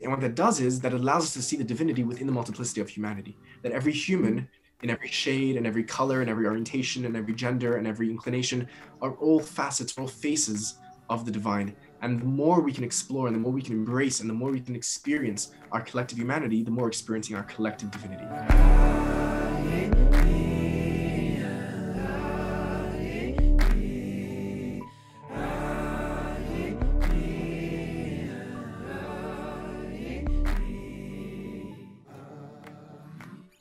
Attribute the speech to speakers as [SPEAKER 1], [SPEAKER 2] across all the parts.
[SPEAKER 1] And what that does is that it allows us to see the divinity within the multiplicity of humanity, that every human in every shade and every color and every orientation and every gender and every inclination are all facets, all faces of the divine. And the more we can explore and the more we can embrace and the more we can experience our collective humanity, the more experiencing our collective divinity.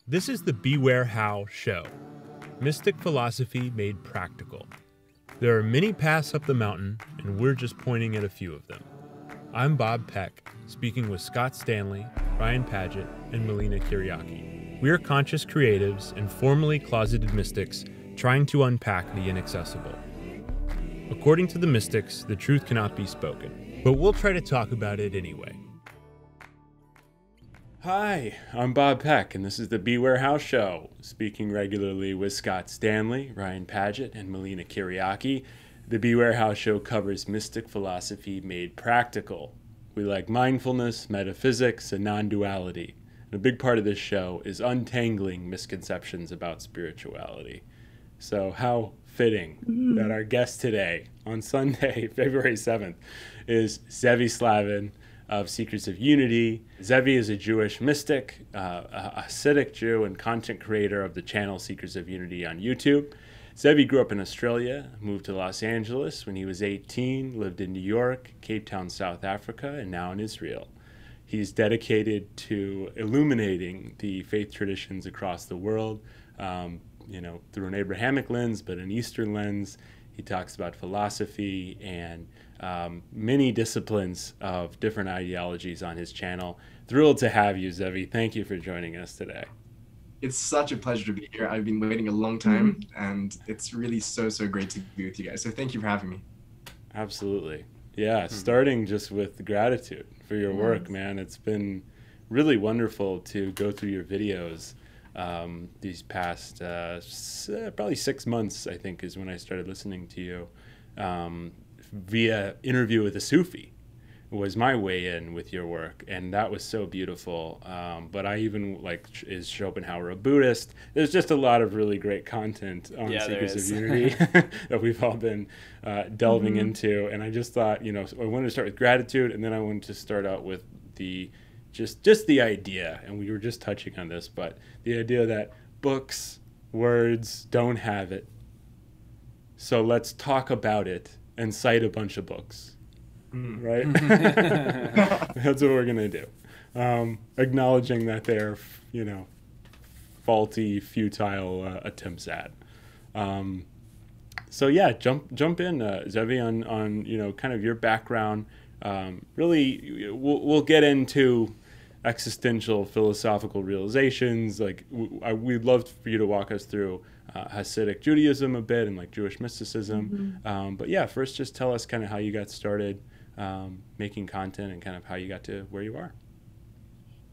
[SPEAKER 2] This is the Beware How show, mystic philosophy made practical. There are many paths up the mountain, and we're just pointing at a few of them. I'm Bob Peck, speaking with Scott Stanley, Ryan Paget, and Melina Kyriaki. We are conscious creatives and formerly closeted mystics trying to unpack the inaccessible. According to the mystics, the truth cannot be spoken, but we'll try to talk about it anyway. Hi, I'm Bob Peck, and this is the Beware How show, speaking regularly with Scott Stanley, Ryan Paget, and Melina Kyriaki. The Beware How show covers mystic philosophy made practical. We like mindfulness, metaphysics, and non-duality. And a big part of this show is untangling misconceptions about spirituality. So how fitting that our guest today, on Sunday, February 7th, is Zevi Slavin, of Secrets of Unity. Zevi is a Jewish mystic, a Hasidic Jew, and content creator of the channel Secrets of Unity on YouTube. Zevi grew up in Australia, moved to Los Angeles when he was 18, lived in New York, Cape Town, South Africa, and now in Israel. He's dedicated to illuminating the faith traditions across the world, through an Abrahamic lens, but an Eastern lens. He talks about philosophy and many disciplines of different ideologies on his channel. Thrilled to have you, Zevi. Thank you for joining us today.
[SPEAKER 1] It's such a pleasure to be here. I've been waiting a long time, and it's really so great to be with you guys. So thank you for having me.
[SPEAKER 2] Absolutely. Yeah, starting just with gratitude for your work, man. It's been really wonderful to go through your videos these past probably 6 months, I think, is when I started listening to you via interview with a Sufi was my way in with your work, and that was so beautiful. But I even is Schopenhauer a Buddhist? There's just a lot of really great content on Secrets of Unity that we've all been delving into, and I just thought, I wanted to start with gratitude, and then I wanted to start out with the just the idea, and we were just touching on this, but the idea that books, words don't have it. So let's talk about it and cite a bunch of books, right? That's what we're going to do. Acknowledging that they're, faulty, futile attempts at. So yeah, jump in, Zevi, on kind of your background. Really, we'll get into existential philosophical realizations. We'd love for you to walk us through Hasidic Judaism a bit and Jewish mysticism. But yeah, first just tell us kind of how you got started making content and kind of how you got to where you are.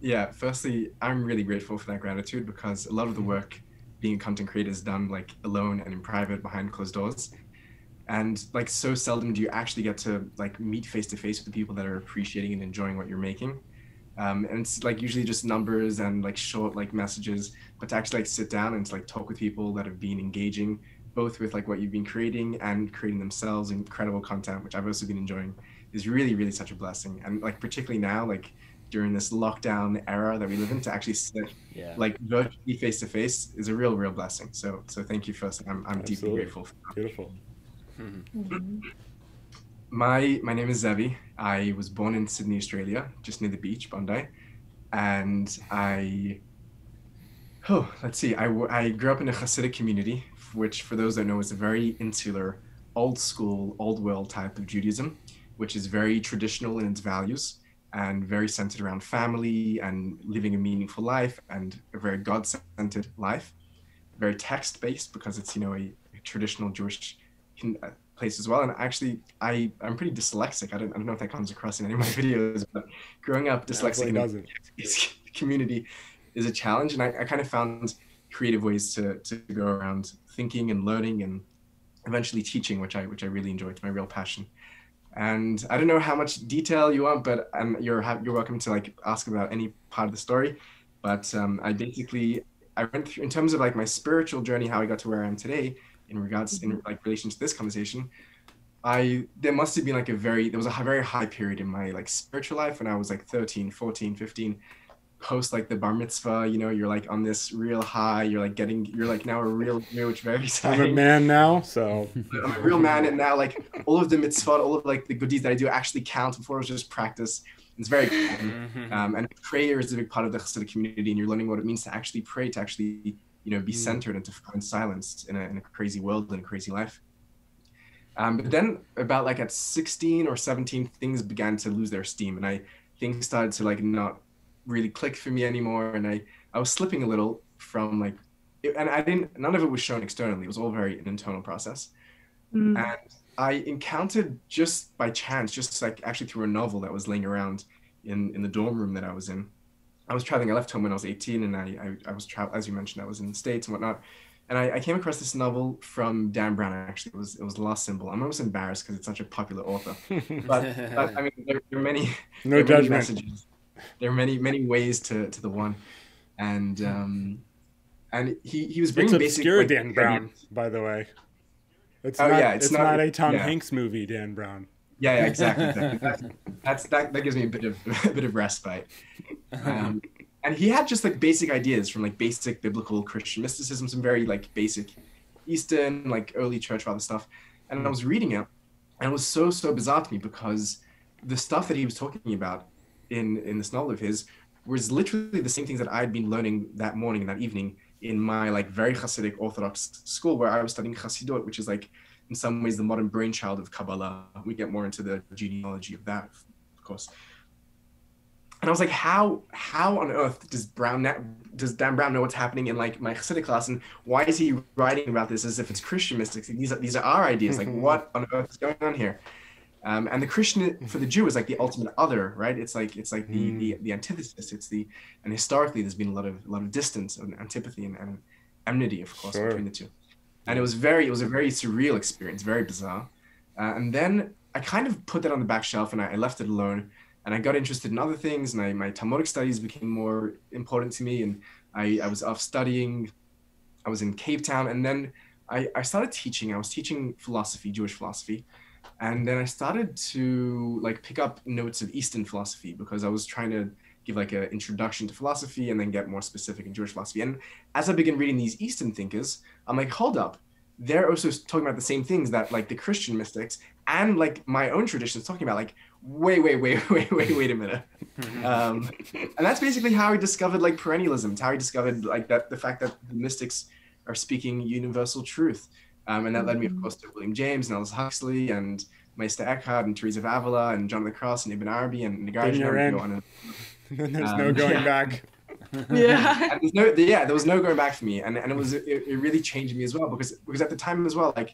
[SPEAKER 1] Yeah, firstly, I'm really grateful for that gratitude, because a lot of the work being a content creator is done alone and in private behind closed doors. And so seldom do you actually get to meet face to face with the people that are appreciating and enjoying what you're making. And it's usually just numbers and short messages, but to actually sit down and to talk with people that have been engaging both with what you've been creating and creating themselves incredible content, which I've also been enjoying, is really such a blessing. And particularly now, during this lockdown era that we live in, to actually sit virtually face to face is a real blessing. So thank you first. I'm deeply grateful for that.
[SPEAKER 2] Beautiful.
[SPEAKER 1] My name is Zevi. I was born in Sydney, Australia, just near the beach, Bondi. And I grew up in a Hasidic community, which for those that know is a very insular, old school, old world type of Judaism, which is very traditional in its values and very centered around family and living a meaningful life and a very God-centered life. Very text-based, because it's, a traditional Jewish place as well. And actually, I'm pretty dyslexic. I don't know if that comes across in any of my videos, but growing up dyslexic in this community is a challenge. And I kind of found creative ways to go around thinking and learning and eventually teaching, which I really enjoy. It's my real passion. And I don't know how much detail you want, but you're welcome to like ask about any part of the story. But I went through in terms of like my spiritual journey, how I got to where I am today in regards in like relation to this conversation. There must have been like there was a very high period in my like spiritual life when I was like 13, 14, 15, post like the bar mitzvah, you're like on this real high, you're like now a real Jewish, very
[SPEAKER 2] I'm a
[SPEAKER 1] exciting.
[SPEAKER 2] man now, so
[SPEAKER 1] I'm a real man, and now like all of the mitzvot, all of like the good deeds that I do actually count. Before it was just practice. It's very exciting. And prayer is a big part of the Hasidic community, and you're learning what it means to actually pray, to actually be centered and to find silence in a crazy world and a crazy life. But then about like at 16 or 17, things began to lose their steam, and things started to like not really click for me anymore, and I was slipping a little from like none of it was shown externally. It was all very an internal process. And I encountered just by chance, just like actually through a novel that was laying around in the dorm room that I was in. I was traveling. I left home when I was 18, and I was as you mentioned, I was in the States and whatnot. And I came across this novel from Dan Brown. Actually, it was The Lost Symbol. I'm almost embarrassed because it's such a popular author. But I mean, there are many
[SPEAKER 2] no judgment.
[SPEAKER 1] Many messages. There are many ways to the one, and he was bringing
[SPEAKER 2] it's obscure
[SPEAKER 1] basic, like,
[SPEAKER 2] Dan Brown, by the way. It's not a Tom Hanks movie, Dan Brown.
[SPEAKER 1] Yeah, exactly. That gives me a bit of respite. And he had just like basic ideas from like basic biblical Christian mysticism, some very like basic Eastern, like early church father stuff. And I was reading it, and it was so bizarre to me because the stuff that he was talking about in this novel of his was literally the same things that I'd been learning that morning and that evening in my like very Hasidic Orthodox school, where I was studying Hasidut, which is like in some ways the modern brainchild of Kabbalah. We get more into the genealogy of that, of course. And I was like, how on earth does Dan Brown know what's happening in like my Hasidic class, and why is he writing about this as if it's Christian mystics? These are our ideas. Like, what on earth is going on here? And the Christian for the Jew is like the ultimate other, right? It's like the antithesis. And historically there's been a lot of distance and antipathy and enmity, of course, between the two. And it was a very surreal experience, very bizarre. And then I kind of put that on the back shelf, and I left it alone. And I got interested in other things, and my Talmudic studies became more important to me. And I was off studying. I was in Cape Town, and then I started teaching. I was teaching philosophy, Jewish philosophy. And then I started to like pick up notes of Eastern philosophy, because I was trying to give like an introduction to philosophy and then get more specific in Jewish philosophy. And as I began reading these Eastern thinkers, I'm like, hold up. They're also talking about the same things that like the Christian mystics and like my own tradition is talking about. Like, wait a minute. And that's basically how I discovered like perennialism. It's how I discovered like that the fact that the mystics are speaking universal truth. And that led me, of course, to William James and Aldous Huxley and Meister Eckhart and Teresa of Avila and John of the Cross and Ibn Arabi and Nagarjuna.
[SPEAKER 2] There's no going back.
[SPEAKER 1] Yeah. And there was no going back for me. And it really changed me as well, because at the time as well, like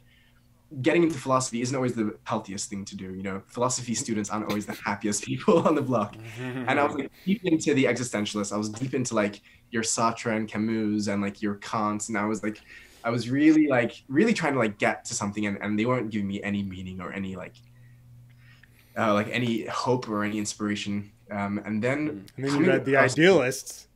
[SPEAKER 1] getting into philosophy isn't always the healthiest thing to do. Philosophy students aren't always the happiest people on the block. And I was like deep into the existentialists. I was deep into like your Sartre and Camus and like your Kant. And I was really trying to like get to something, and they weren't giving me any meaning or any like any hope or any inspiration. And then
[SPEAKER 2] you read the idealists.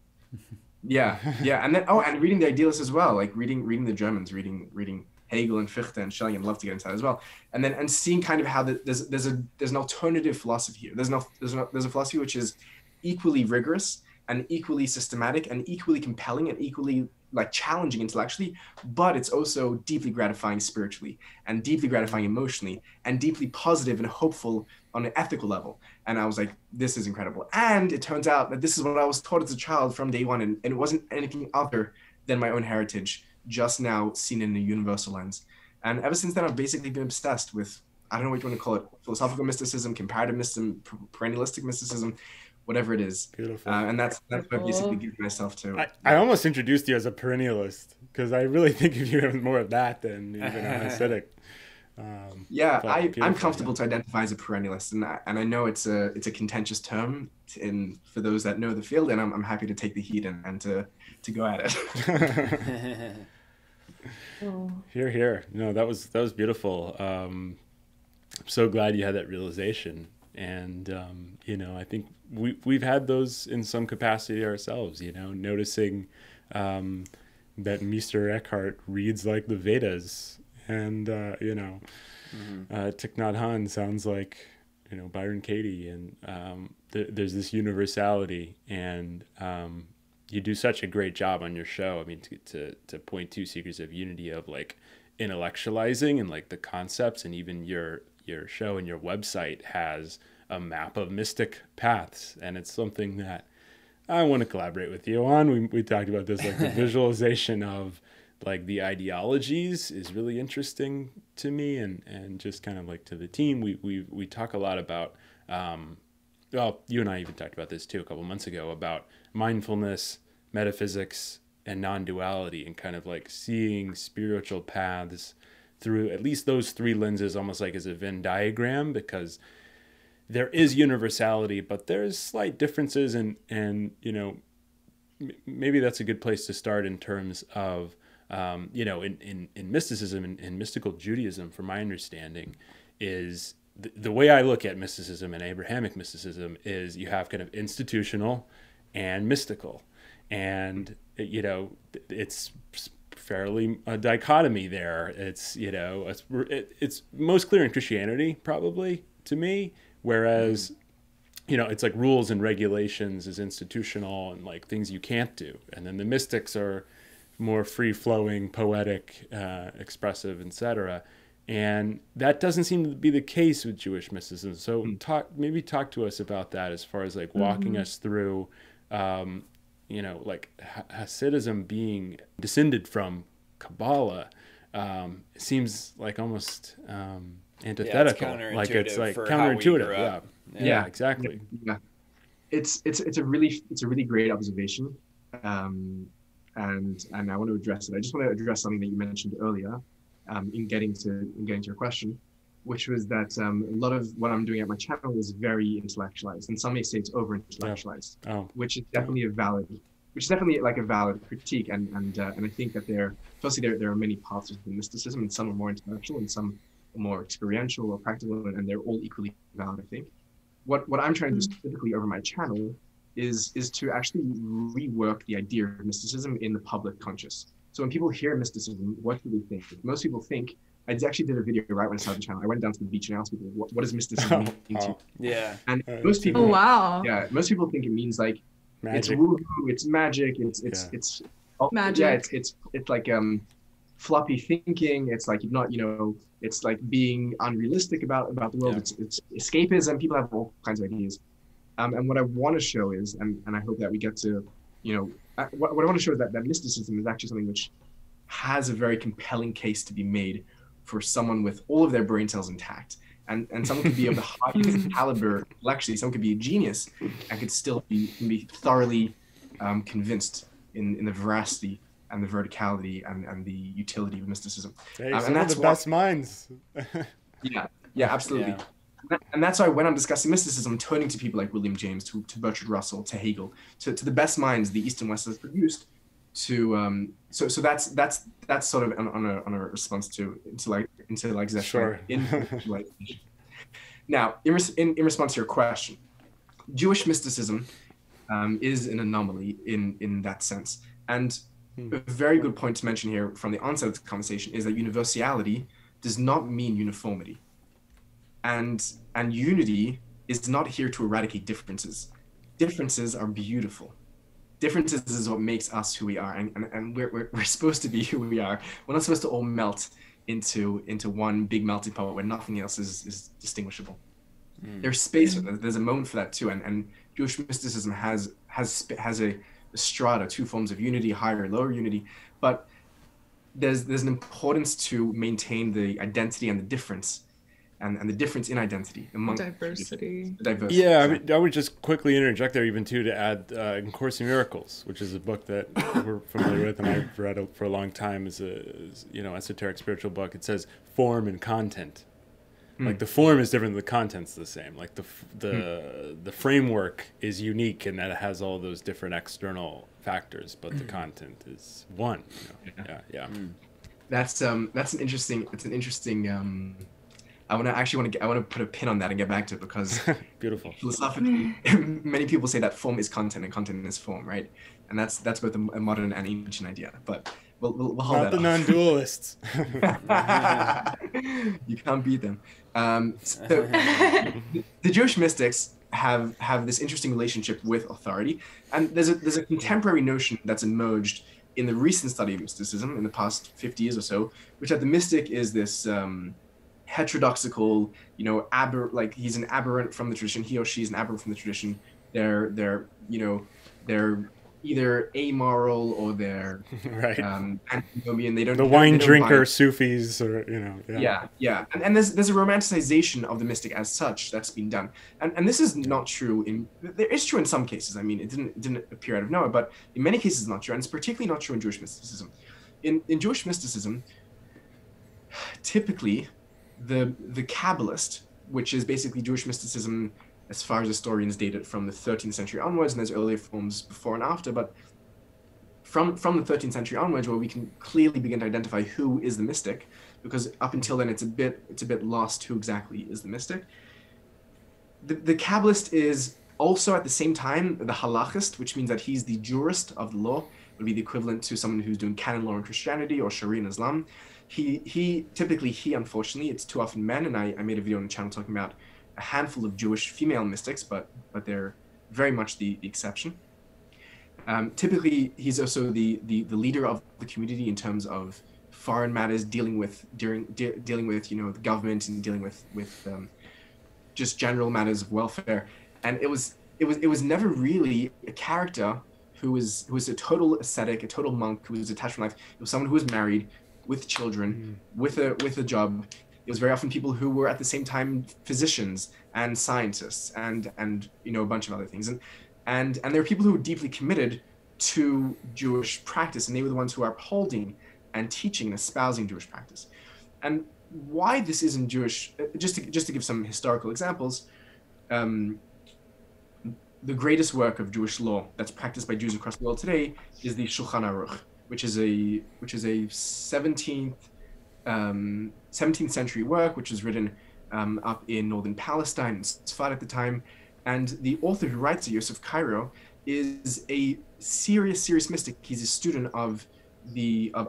[SPEAKER 1] Yeah. And then and reading the idealists as well, like reading the Germans, reading Hegel and Fichte and Schelling. I'd love to get into that as well. And seeing kind of how there's an alternative philosophy here. There's a philosophy which is equally rigorous and equally systematic and equally compelling and equally like challenging intellectually, but it's also deeply gratifying spiritually and deeply gratifying emotionally and deeply positive and hopeful on an ethical level. And I was like, this is incredible. And it turns out that this is what I was taught as a child from day one, and it wasn't anything other than my own heritage, just now seen in a universal lens. And ever since then, I've basically been obsessed with, I don't know what you want to call it, philosophical mysticism, comparative mysticism, perennialistic mysticism, whatever it is.
[SPEAKER 2] Beautiful.
[SPEAKER 1] And that's what I basically give myself to.
[SPEAKER 2] I almost introduced you as a perennialist, because I really think of you as more of that than even a Hasidic.
[SPEAKER 1] I'm comfortable to identify as a perennialist, and I know it's a contentious term for those that know the field, and I'm happy to take the heat and to go at it.
[SPEAKER 2] Here. No, that was beautiful. so glad you had that realization. And, I think we've had those in some capacity ourselves, noticing that Mr. Eckhart reads like the Vedas. And, Thich Nhat Hanh sounds like, Byron Katie. And there's this universality. And you do such a great job on your show. I mean, to point to Seekers of Unity of like intellectualizing and like the concepts, and even your show and your website has a map of mystic paths, and it's something that I want to collaborate with you on. We talked about this, like the visualization of like the ideologies is really interesting to me, and just kind of like to the team. We talk a lot about well, you and I even talked about this too a couple months ago, about mindfulness, metaphysics, and non-duality, and kind of like seeing spiritual paths through at least those three lenses, almost like as a Venn diagram, because there is universality, but there's slight differences, and maybe that's a good place to start in terms of in mysticism and mystical Judaism. From my understanding, is the way I look at mysticism and Abrahamic mysticism is you have kind of institutional and mystical, and it's fairly a dichotomy there. It's it's most clear in Christianity, probably, to me, whereas it's like rules and regulations is institutional and like things you can't do, and then the mystics are more free-flowing, poetic, expressive, etc. And that doesn't seem to be the case with Jewish mysticism. So talk to us about that, as far as like walking us through like Hasidism being descended from Kabbalah seems like almost antithetical. It's like counterintuitive. Yeah, exactly.
[SPEAKER 1] Yeah. It's a really great observation. And I want to address it. I just want to address something that you mentioned earlier in getting to your question, which was that a lot of what I'm doing at my channel is very intellectualized, and some may say it's over intellectualized, which is definitely a valid critique. And I think that there are many paths within mysticism, and some are more intellectual and some are more experiential or practical, and they're all equally valid, I think. What I'm trying to do specifically over my channel is to actually rework the idea of mysticism in the public conscious. So when people hear mysticism, what do they think? Most people think, I actually did a video right when I started the channel. I went down to the beach and asked people, what does mysticism mean to you?
[SPEAKER 3] Yeah.
[SPEAKER 1] And most people, most people think it means like,
[SPEAKER 2] magic.
[SPEAKER 1] It's woo-hoo, it's magic, it's
[SPEAKER 4] magic.
[SPEAKER 1] Yeah, it's like floppy thinking. It's like it's like being unrealistic about the world. It's escapism. People have all kinds of ideas. And what I want to show is, and I hope that we get to, what I want to show is that mysticism is actually something which has a very compelling case to be made for someone with all of their brain cells intact. And someone could be of the highest caliber intellectually, someone could be a genius and could still be thoroughly convinced in the veracity and the verticality and the utility of mysticism.
[SPEAKER 2] Hey, and that's the best minds.
[SPEAKER 1] Yeah, absolutely. Yeah. And that's why when I'm discussing mysticism, I'm turning to people like William James, to Bertrand Russell, to Hegel, to the best minds the East and West has produced. So that's sort of on a response to intellectualization.
[SPEAKER 2] Sure.
[SPEAKER 1] Now, in response to your question, Jewish mysticism is an anomaly in that sense. And a very good point to mention here from the onset of the conversation is that universality does not mean uniformity. And unity is not here to eradicate differences. Differences are beautiful. Differences is what makes us who we are, and we're supposed to be who we are. We're not supposed to all melt into one big melting pot where nothing else is distinguishable. There's space for that. There's a moment for that too, and Jewish mysticism has a strata, two forms of unity, higher and lower unity, but there's an importance to maintain the identity and the difference. And the difference in identity among
[SPEAKER 4] diversity.
[SPEAKER 2] Yeah, I would just quickly interject there even too to add in Course in Miracles, which is a book that we're familiar with and I've read for a long time as esoteric spiritual book. It says form and content. Like the form is different, the content's the same. Like the framework is unique in that it has all those different external factors, but the content is one.
[SPEAKER 1] I want to put a pin on that and get back to it, because
[SPEAKER 2] Beautiful.
[SPEAKER 1] philosophically, many people say that form is content and content is form, right? And that's both a modern and ancient idea. But we'll hold
[SPEAKER 2] Not
[SPEAKER 1] that
[SPEAKER 2] the
[SPEAKER 1] off.
[SPEAKER 2] non-dualists.
[SPEAKER 1] You can't beat them. So the Jewish mystics have this interesting relationship with authority, and there's a contemporary notion that's emerged in the recent study of mysticism in the past 50 years or so, which that the mystic is this heterodoxical, like he's an aberrant from the tradition. He or she is an aberrant from the tradition. They're either amoral or they're
[SPEAKER 2] Right.
[SPEAKER 1] antinomian. They don't
[SPEAKER 2] The
[SPEAKER 1] they
[SPEAKER 2] wine
[SPEAKER 1] don't
[SPEAKER 2] drinker
[SPEAKER 1] buy-
[SPEAKER 2] Sufis, or
[SPEAKER 1] Yeah. And there's a romanticization of the mystic as such that's been done. And this is not true there is true in some cases. I mean, it didn't appear out of nowhere, but in many cases it's not true. And it's particularly not true in Jewish mysticism. In Jewish mysticism, typically the Kabbalist, which is basically Jewish mysticism as far as historians date it from the 13th century onwards, and there's earlier forms before and after, but from the 13th century onwards, where we can clearly begin to identify who is the mystic, because up until then it's a bit lost who exactly is the mystic. The Kabbalist is also at the same time the halachist, which means that he's the jurist of the law. Would be the equivalent to someone who's doing canon law in Christianity or Sharia in Islam. He unfortunately, it's too often men, and I made a video on the channel talking about a handful of Jewish female mystics, but they're very much the exception. Typically, he's also the leader of the community in terms of foreign matters, dealing with the government, and dealing with just general matters of welfare. And it was never really a character who was a total ascetic, a total monk who was attached from life. It was someone who was married, with children, with a job. It was very often people who were at the same time physicians and scientists and a bunch of other things. And there were people who were deeply committed to Jewish practice, and they were the ones who are upholding and teaching and espousing Jewish practice. And why this isn't Jewish, just to give some historical examples, the greatest work of Jewish law that's practiced by Jews across the world today is the Shulchan Aruch, which is a 17th century work, which was written up in northern Palestine and Sfat at the time. And the author who writes it, Yosef Cairo, is a serious mystic. He's a student of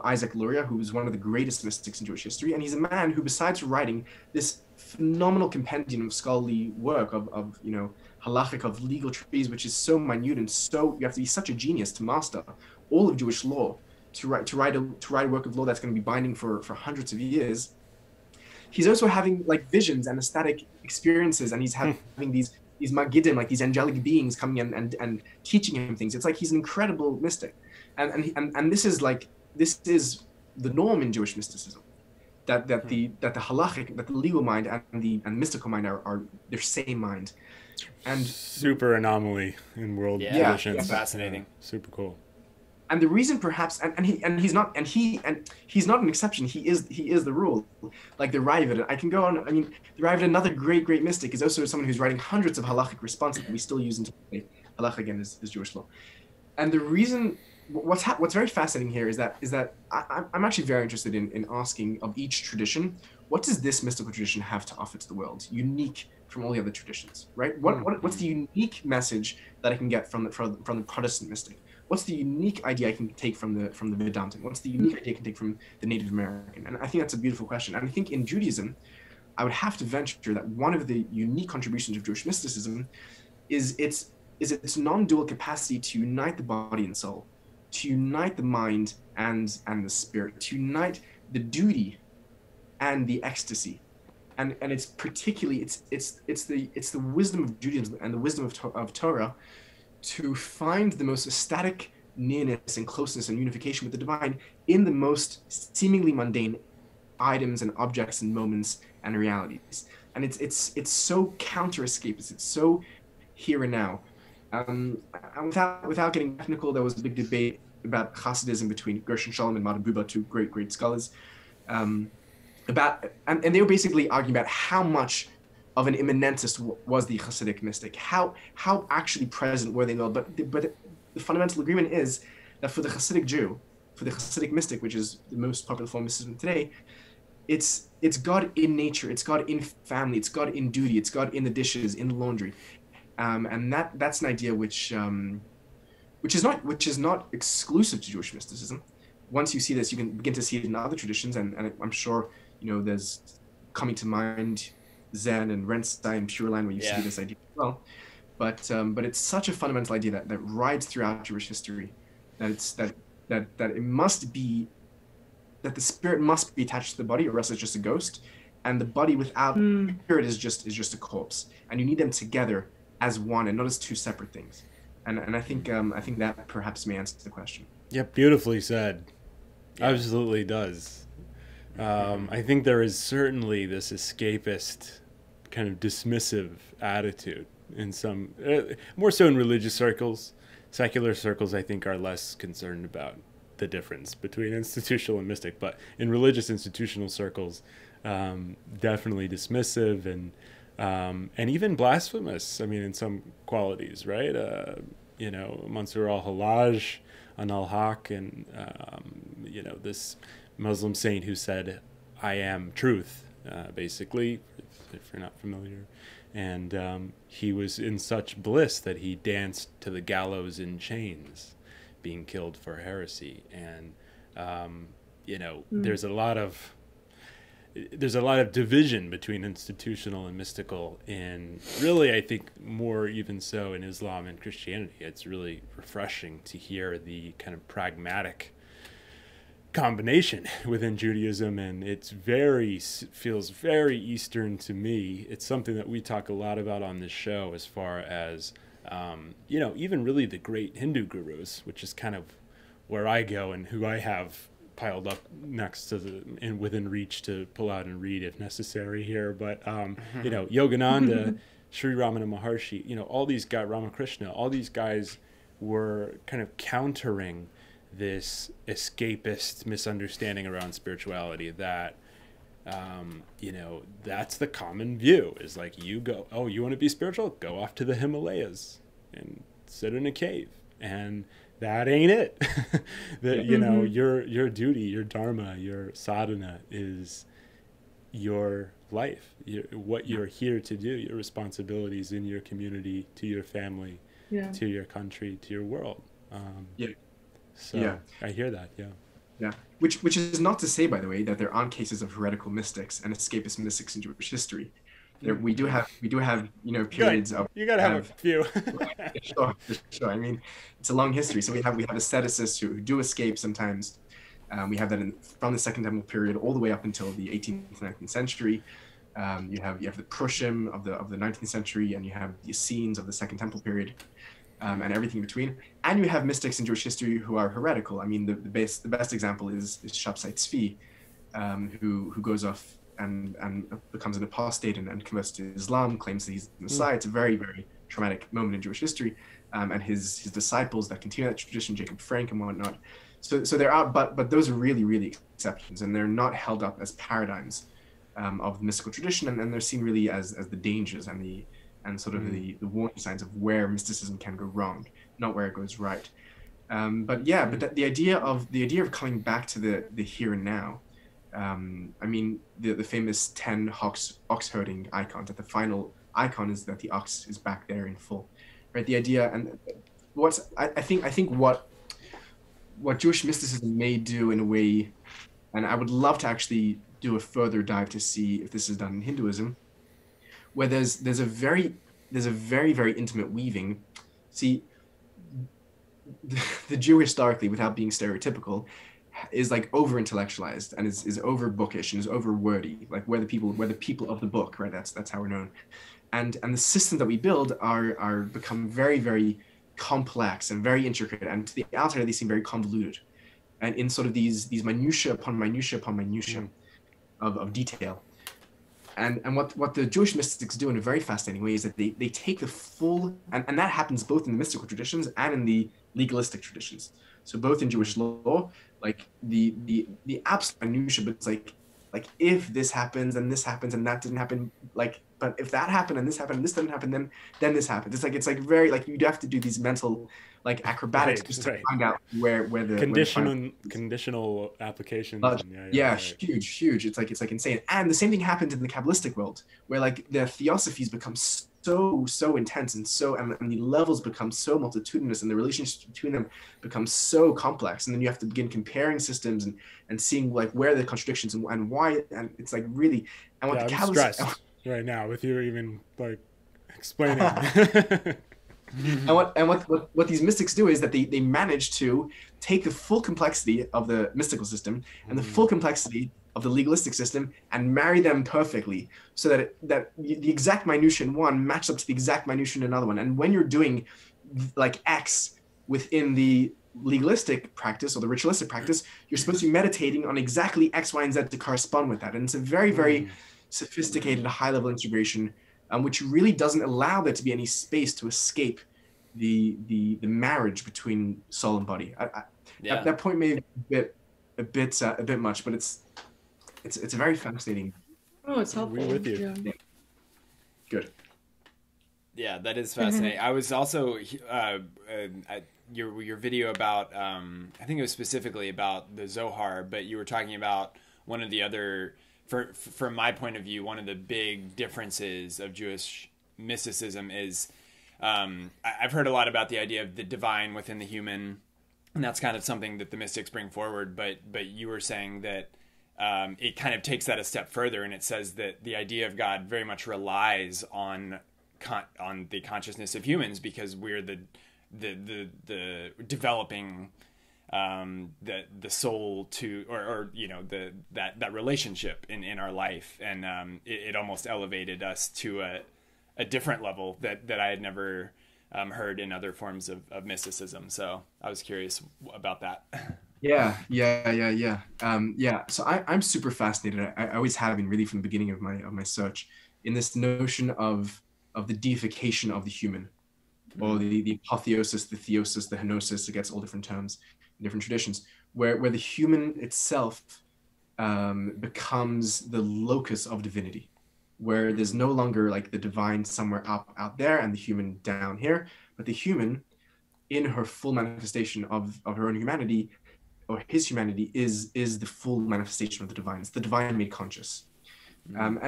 [SPEAKER 1] Isaac Luria, who is one of the greatest mystics in Jewish history. And he's a man who, besides writing this phenomenal compendium of scholarly work of halachic, of legal treatises, which is so minute and so, you have to be such a genius to master all of Jewish law, to write a work of law that's going to be binding for hundreds of years. He's also having like visions and ecstatic experiences, and he's having these magidim, like these angelic beings coming in and teaching him things. It's like he's an incredible mystic, and this is the norm in Jewish mysticism, that the halachic, that the legal mind and the mystical mind are their same mind, and
[SPEAKER 2] super anomaly in world traditions.
[SPEAKER 3] Yeah, fascinating.
[SPEAKER 2] Super cool.
[SPEAKER 1] And the reason, perhaps, he's not an exception. He is the rule. Like the Ravid, I can go on. I mean, the Ravid, another great mystic, is also someone who's writing hundreds of halachic responses that we still use until today. Halakha, again, is Jewish law. And the reason, what's very fascinating here is that I'm actually very interested in asking of each tradition, what does this mystical tradition have to offer to the world, unique from all the other traditions, right? What's the unique message that I can get from the Protestant mystic? What's the unique idea I can take from the Vedantin? What's the unique idea I can take from the Native American? And I think that's a beautiful question. And I think in Judaism, I would have to venture that one of the unique contributions of Jewish mysticism is its non-dual capacity to unite the body and soul, to unite the mind and the spirit, to unite the duty and the ecstasy. And it's particularly it's the wisdom of Judaism and the wisdom of Torah to find the most ecstatic nearness and closeness and unification with the divine in the most seemingly mundane items and objects and moments and realities. And it's so counter-escapist. It's so here and now. Without getting technical, there was a big debate about Hasidism between Gershon Shalom and Madame Buba, two great scholars. And they were basically arguing about how much of an immanentist was the Hasidic mystic, how actually present were they in the world. But the fundamental agreement is that for the Hasidic Jew, for the Hasidic mystic, which is the most popular form of mysticism today, it's God in nature, it's God in family, it's God in duty, it's God in the dishes, in the laundry, and that's an idea which is not exclusive to Jewish mysticism. Once you see this, you can begin to see it in other traditions, and I'm sure there's coming to mind Zen and Rensai and Pure Land where you see this idea as well. But it's such a fundamental idea that rides throughout Jewish history, that it must be that the spirit must be attached to the body, or else it's just a ghost, and the body without spirit is just a corpse, and you need them together as one and not as two separate things. And I think that perhaps may answer the question.
[SPEAKER 2] Yep, beautifully said. Yeah. Absolutely does. I think there is certainly this escapist kind of dismissive attitude in some, more so in religious circles. Secular circles, I think, are less concerned about the difference between institutional and mystic, but in religious institutional circles, definitely dismissive and even blasphemous. I mean, in some qualities, right? Mansur al-Hallaj, an al-Haq, and this Muslim saint who said, "I am truth," basically, if you're not familiar. And he was in such bliss that he danced to the gallows in chains, being killed for heresy. And there's a lot of division between institutional and mystical, and really, I think more even so in Islam and Christianity. It's really refreshing to hear the kind of pragmatic combination within Judaism, and feels very Eastern to me. It's something that we talk a lot about on this show, as far as even really the great Hindu gurus, which is kind of where I go and who I have piled up next to and within reach to pull out and read if necessary here. But Yogananda, Sri Ramana Maharshi, all these guys, Ramakrishna, all these guys were kind of countering this escapist misunderstanding around spirituality that that's the common view, is like, you want to be spiritual, go off to the Himalayas and sit in a cave, and that ain't it. Your duty, your dharma, your sadhana is your life, what you're here to do, your responsibilities in your community, to your family, to your country, to your world. I hear that.
[SPEAKER 1] Yeah. Which is not to say, by the way, that there aren't cases of heretical mystics and escapist mystics in Jewish history. We do have periods of.
[SPEAKER 2] You gotta have a few.
[SPEAKER 1] Sure. I mean, it's a long history. So we have asceticists who do escape sometimes. We have that from the Second Temple period all the way up until the 18th and 19th century. You have the Prussian of the 19th century, and you have the Essenes of the Second Temple period. And everything in between, and you have mystics in Jewish history who are heretical. I mean, the best example is Shabtai Tzvi, who goes off and becomes an apostate and converts to Islam, claims that he's the Messiah. It's a very, very traumatic moment in Jewish history, and his disciples that continue that tradition, Jacob Frank and whatnot. So they're out, but those are really, really exceptions, and they're not held up as paradigms of the mystical tradition, and they're seen really as the dangers and sort of the warning signs of where mysticism can go wrong, not where it goes right. But the idea of coming back to the here and now. I mean, the famous 10 ox herding icon. That the final icon is that the ox is back there in full, right? The idea, and I think what Jewish mysticism may do in a way, and I would love to actually do a further dive to see if this is done in Hinduism, where there's a very, very intimate weaving. See, the Jew historically, without being stereotypical, is like over intellectualized and is over bookish and is over wordy, like we're the people of the book, right? That's how we're known. And the systems that we build are become very, very complex and very intricate, and to the outside they seem very convoluted, and in sort of these minutiae upon minutiae upon minutiae of detail. And what the Jewish mystics do in a very fascinating way is that they take the full, and that happens both in the mystical traditions and in the legalistic traditions. So both in Jewish law, like the absolute minutiae, but it's like if this happens and this happens and that didn't happen, like but if that happened and this happened and this didn't happen, then this happened. It's like very like you'd have to do these mental like acrobatics just to find out where the
[SPEAKER 2] conditional applications.
[SPEAKER 1] Huge. It's like insane. And the same thing happens in the Kabbalistic world, where like the theosophies become so intense and the levels become so multitudinous, and the relationships between them become so complex, and then you have to begin comparing systems and seeing like where the contradictions and why, and it's like really, and what the
[SPEAKER 2] I'm stressed right now with you even like explaining.
[SPEAKER 1] And what these mystics do is that they manage to take the full complexity of the mystical system and the full complexity of the legalistic system and marry them perfectly, so that the exact minutiae in one matches up to the exact minutiae in another one. And when you're doing like X within the legalistic practice or the ritualistic practice, you're supposed to be meditating on exactly X, Y, and Z to correspond with that. And it's a very sophisticated, high-level integration, which really doesn't allow there to be any space to escape the marriage between soul and body. That point may be a bit much, but it's a very fascinating.
[SPEAKER 4] Oh, it's helpful.
[SPEAKER 2] We're with you.
[SPEAKER 1] Yeah. Good.
[SPEAKER 3] Yeah, that is fascinating. I was also your video about I think it was specifically about the Zohar, but you were talking about one of the other, from my point of view, one of the big differences of Jewish mysticism is I've heard a lot about the idea of the divine within the human, and that's kind of something that the mystics bring forward. But you were saying that it kind of takes that a step further, and it says that the idea of God very much relies on the consciousness of humans, because we're the developing the soul to, or you know, that relationship in our life, and it almost elevated us to a different level that I had never heard in other forms of mysticism. So I was curious about that.
[SPEAKER 1] Yeah. So I'm super fascinated. I always have been, really, from the beginning of my search, in this notion of the deification of the human, or the apotheosis, the theosis, the henosis. It gets all different terms in different traditions, where the human itself becomes the locus of divinity, where there's no longer like the divine somewhere out there and the human down here, but the human in her full manifestation of her own humanity, or his humanity, is the full manifestation of the divine. It's the divine made conscious. And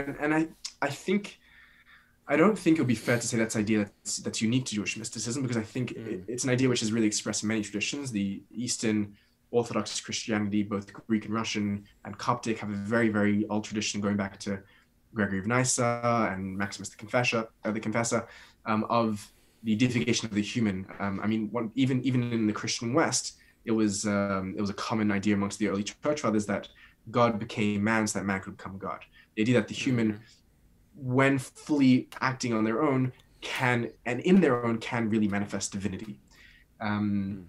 [SPEAKER 1] I don't think it would be fair to say that's an idea that's unique to Jewish mysticism, because I think it's an idea which is really expressed in many traditions. The Eastern Orthodox Christianity, both Greek and Russian and Coptic, have a very, very old tradition going back to Gregory of Nyssa and Maximus the Confessor, of the deification of the human. I mean, even in the Christian West, it was a common idea amongst the early church fathers that God became man so that man could become God. The idea that the human, when fully acting on their own, can really manifest divinity. And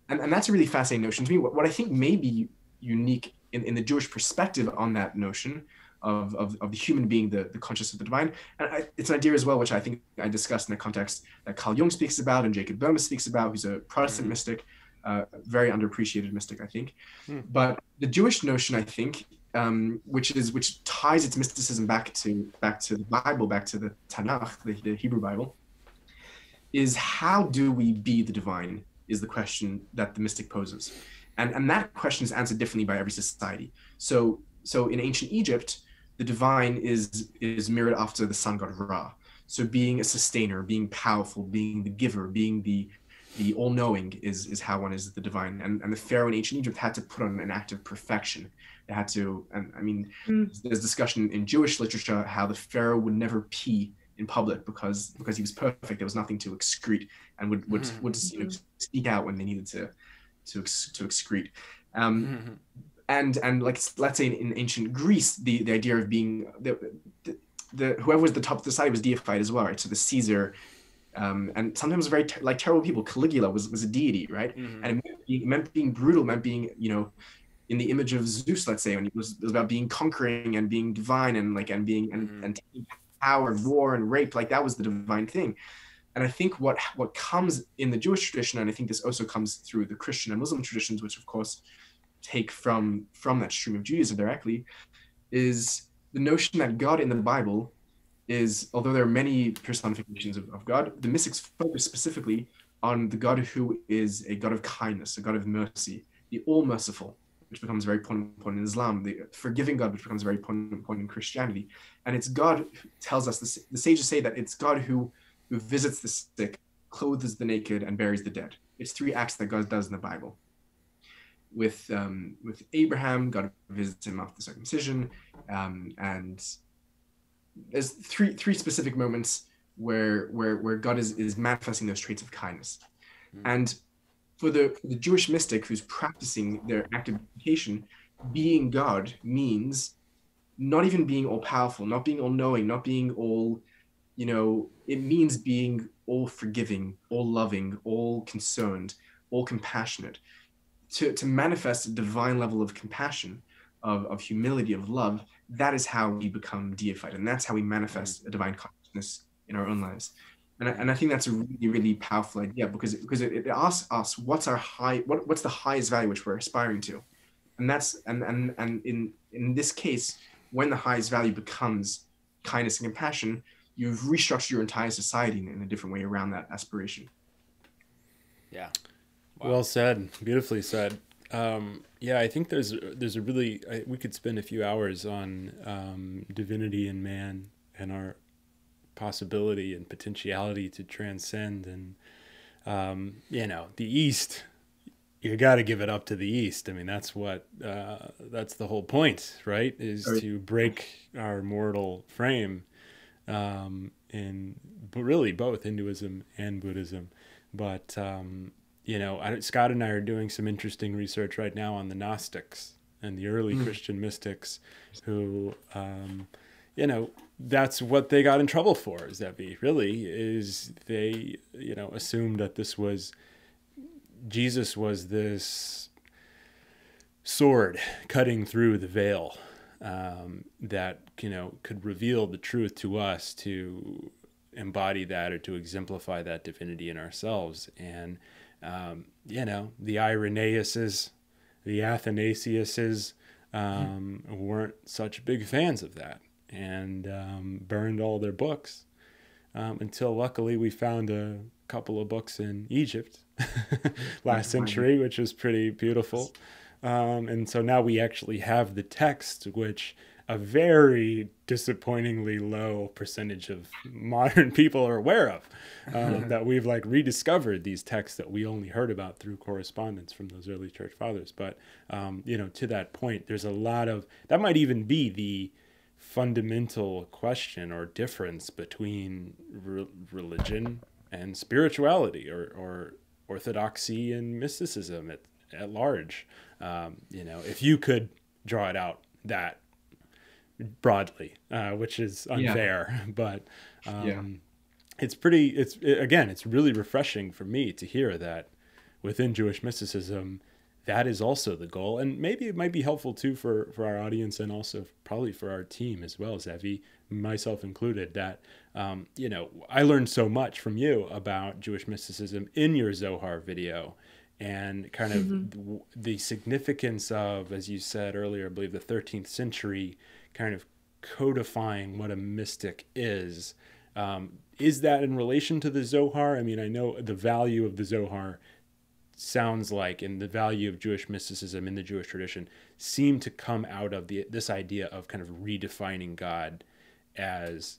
[SPEAKER 1] that's a really fascinating notion to me. What I think may be unique in the Jewish perspective on that notion of the human being the conscious of the divine, and it's an idea as well which I think I discussed in the context that Carl Jung speaks about and Jacob Boehme speaks about, who's a Protestant mystic, very underappreciated mystic, I think. But the Jewish notion, I think, which ties its mysticism back to the Bible, back to the Tanakh, the Hebrew Bible, is how do we be the divine, is the question that the mystic poses. And that question is answered differently by every society. So in ancient Egypt, the divine is mirrored after the sun god Ra. So being a sustainer, being powerful, being the giver, being the all-knowing is how one is the divine. And the pharaoh in ancient Egypt had to put on an act of perfection. They had to, and I mean, there's discussion in Jewish literature how the pharaoh would never pee in public because he was perfect. There was nothing to excrete, and would speak out when they needed to excrete. And like, let's say in ancient Greece, the idea of being the whoever was the top of the society was deified as well, right? So the Caesar, and sometimes very terrible people. Caligula was a deity, right? And it meant being brutal, meant being, in the image of Zeus, let's say, when it was about being conquering and being divine and taking power and war and rape. Like, that was the divine thing. And I think what comes in the Jewish tradition, and I think this also comes through the Christian and Muslim traditions, which of course take from that stream of Judaism directly, is the notion that God in the Bible is, although there are many personifications of God, the mystics focus specifically on the God who is a God of kindness, a God of mercy, the all-merciful, which becomes very important in Islam, the forgiving God, which becomes very important in Christianity. And it's God who tells us, the sages say that it's God who visits the sick, clothes the naked, and buries the dead. It's 3 acts that God does in the Bible. With Abraham, God visits him after circumcision, and there's three specific moments where God is manifesting those traits of kindness. And for the Jewish mystic who's practicing their active deification, being God means not even being all powerful, not being all knowing, not being all, it means being all forgiving, all loving, all concerned, all compassionate. To manifest a divine level of compassion, of humility, of love, that is how we become deified, and that's how we manifest a divine consciousness in our own lives. And I think that's a really, really powerful idea, because it asks us what's the highest value which we're aspiring to, and that's and in this case, when the highest value becomes kindness and compassion, you've restructured your entire society in a different way around that aspiration.
[SPEAKER 3] Yeah. Wow.
[SPEAKER 2] Well said. Beautifully said. Yeah, I think there's a really, we could spend a few hours on divinity in man and our possibility and potentiality to transcend. And, the East, you got to give it up to the East. I mean, that's the whole point, right? Is to break our mortal frame, in really both Hinduism and Buddhism. But, Scott and I are doing some interesting research right now on the Gnostics and the early Christian mystics who, that's what they got in trouble for, Zevi, really, is they, assumed that Jesus was this sword cutting through the veil, that, could reveal the truth to us, to embody that or to exemplify that divinity in ourselves. And, the Irenaeuses, the Athanasiuses, weren't such big fans of that, and burned all their books, until luckily we found a couple of books in Egypt last century, which was pretty beautiful. And so now we actually have the text, which a very disappointingly low percentage of modern people are aware of, that we've rediscovered these texts that we only heard about through correspondence from those early church fathers. But, to that point, there's a lot of, that might even be the fundamental question or difference between religion and spirituality, or orthodoxy and mysticism at large. If you could draw it out that broadly, which is unfair, but it's really refreshing for me to hear that within Jewish mysticism, that is also the goal. And maybe it might be helpful too for our audience, and also probably for our team as well, Zevi, myself included, that I learned so much from you about Jewish mysticism in your Zohar video, and kind of the significance of, as you said earlier, I believe the 13th century kind of codifying what a mystic is. Is that in relation to the Zohar? I mean, I know the value of the Zohar sounds like, and the value of Jewish mysticism in the Jewish tradition seem to come out of this idea of kind of redefining God as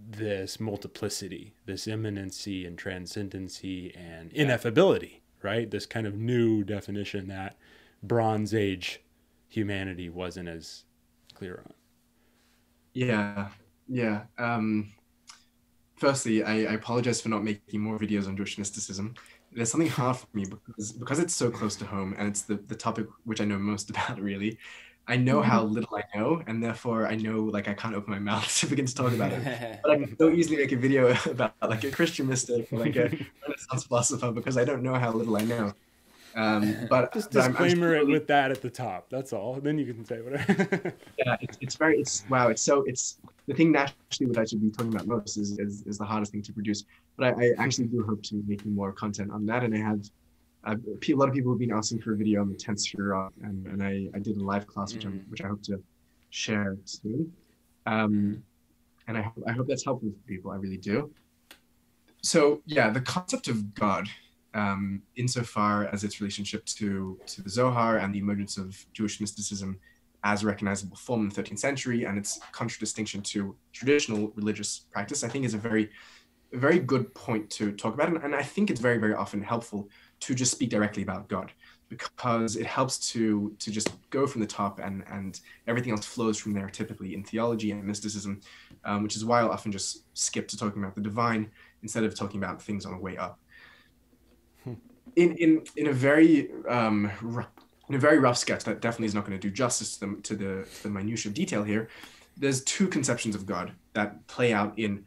[SPEAKER 2] this multiplicity, this immanency and transcendency and ineffability, right? This kind of new definition that Bronze Age humanity wasn't as clear on.
[SPEAKER 1] Yeah. Firstly, I apologize for not making more videos on Jewish mysticism. There's something hard for me because it's so close to home, and it's the topic which I know most about, really. I know how little I know, and therefore I know I can't open my mouth to begin to talk about it. But I can so easily make a video about a Christian mystic or a Renaissance philosopher, because I don't know how little I know. But
[SPEAKER 2] just disclaimer it with that at the top. That's all. And then you can say whatever.
[SPEAKER 1] Yeah, it's the thing naturally what I should be talking about most is the hardest thing to produce. But I actually do hope to be making more content on that, and I have a lot of people have been asking for a video on the 10th Shira, and I did a live class which I hope to share soon. And I hope that's helpful for people. I really do. So yeah, the concept of God, insofar as its relationship to the Zohar and the emergence of Jewish mysticism as a recognizable form in the 13th century and its contradistinction to traditional religious practice, I think is a very good point to talk about. And I think it's very, very often helpful to just speak directly about God, because it helps to just go from the top, and everything else flows from there, typically in theology and mysticism, which is why I'll often just skip to talking about the divine instead of talking about things on the way up. In a very rough sketch that definitely is not going to do justice to the minutiae of detail here, there's two conceptions of God that play out in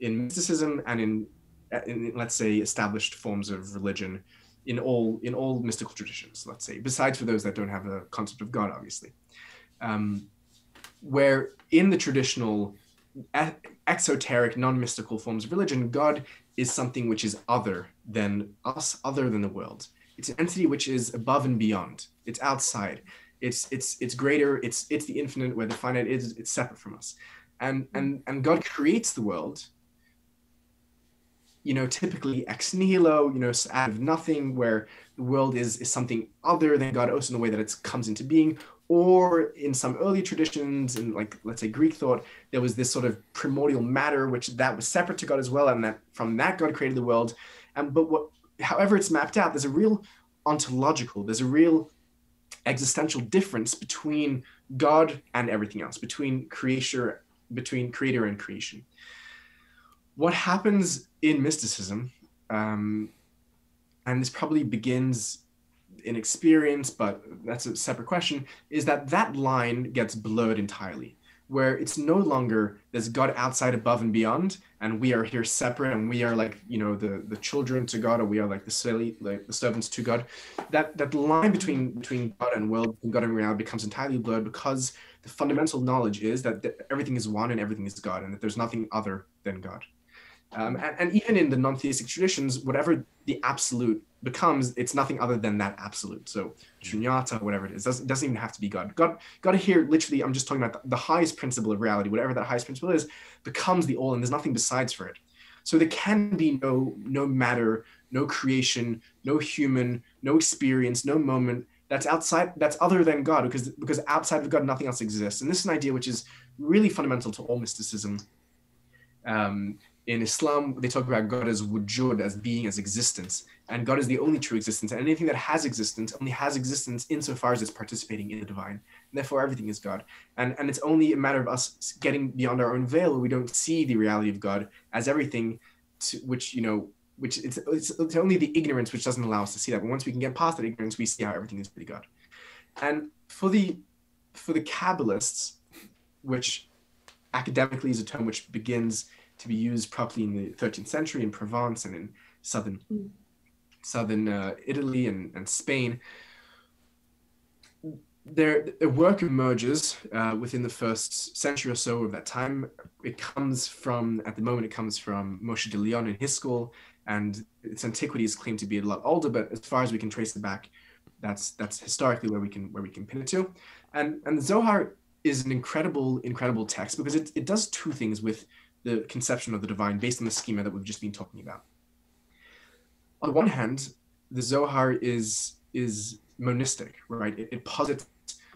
[SPEAKER 1] mysticism and in let's say established forms of religion in all mystical traditions, let's say, besides for those that don't have a concept of God, obviously. Where in the traditional exoteric, non-mystical forms of religion, God is something which is other than us, other than the world. It's an entity which is above and beyond. It's outside. It's greater. It's the infinite, where the finite is. It's separate from us, and God creates the world, typically ex nihilo, out of nothing, where the world is something other than God, also in the way that it comes into being. Or in some early traditions, in like, let's say, Greek thought, there was this sort of primordial matter, that was separate to God as well, and that from that God created the world. But however it's mapped out, there's a real there's a real existential difference between God and everything else, between creator and creation. What happens in mysticism, and this probably begins in experience, but that's a separate question, is that line gets blurred entirely, where it's no longer there's God outside, above and beyond, and we are here separate, and we are like, the children to God, or we are like the servants to God. That line between God and world, and God and reality, becomes entirely blurred, because the fundamental knowledge is that everything is one and everything is God, and that there's nothing other than God. And even in the non-theistic traditions, whatever the absolute becomes, it's nothing other than that absolute. So shunyata, whatever it is, doesn't even have to be God. God here, literally, I'm just talking about the highest principle of reality, whatever that highest principle is, becomes the all, and there's nothing besides for it. So there can be no matter, no creation, no human, no experience, no moment that's other than God, because outside of God, nothing else exists. And this is an idea which is really fundamental to all mysticism. In Islam, they talk about God as wujud, as being, as existence, and God is the only true existence. And anything that has existence only has existence insofar as it's participating in the divine. And therefore, everything is God. And it's only a matter of us getting beyond our own veil, where we don't see the reality of God as everything, which it's only the ignorance which doesn't allow us to see that. But once we can get past that ignorance, we see how everything is really God. And for the Kabbalists, which academically is a term which begins to be used properly in the 13th century in Provence and in southern Italy and Spain, their work emerges within the first century or so of that time. At the moment, it comes from Moshe de Leon in his school, and its antiquity is claimed to be a lot older, but as far as we can trace it back, that's historically where we can pin it to. And the Zohar is an incredible text, because it does two things with the conception of the divine based on the schema that we've just been talking about. On the one hand, the Zohar is monistic, right? It posits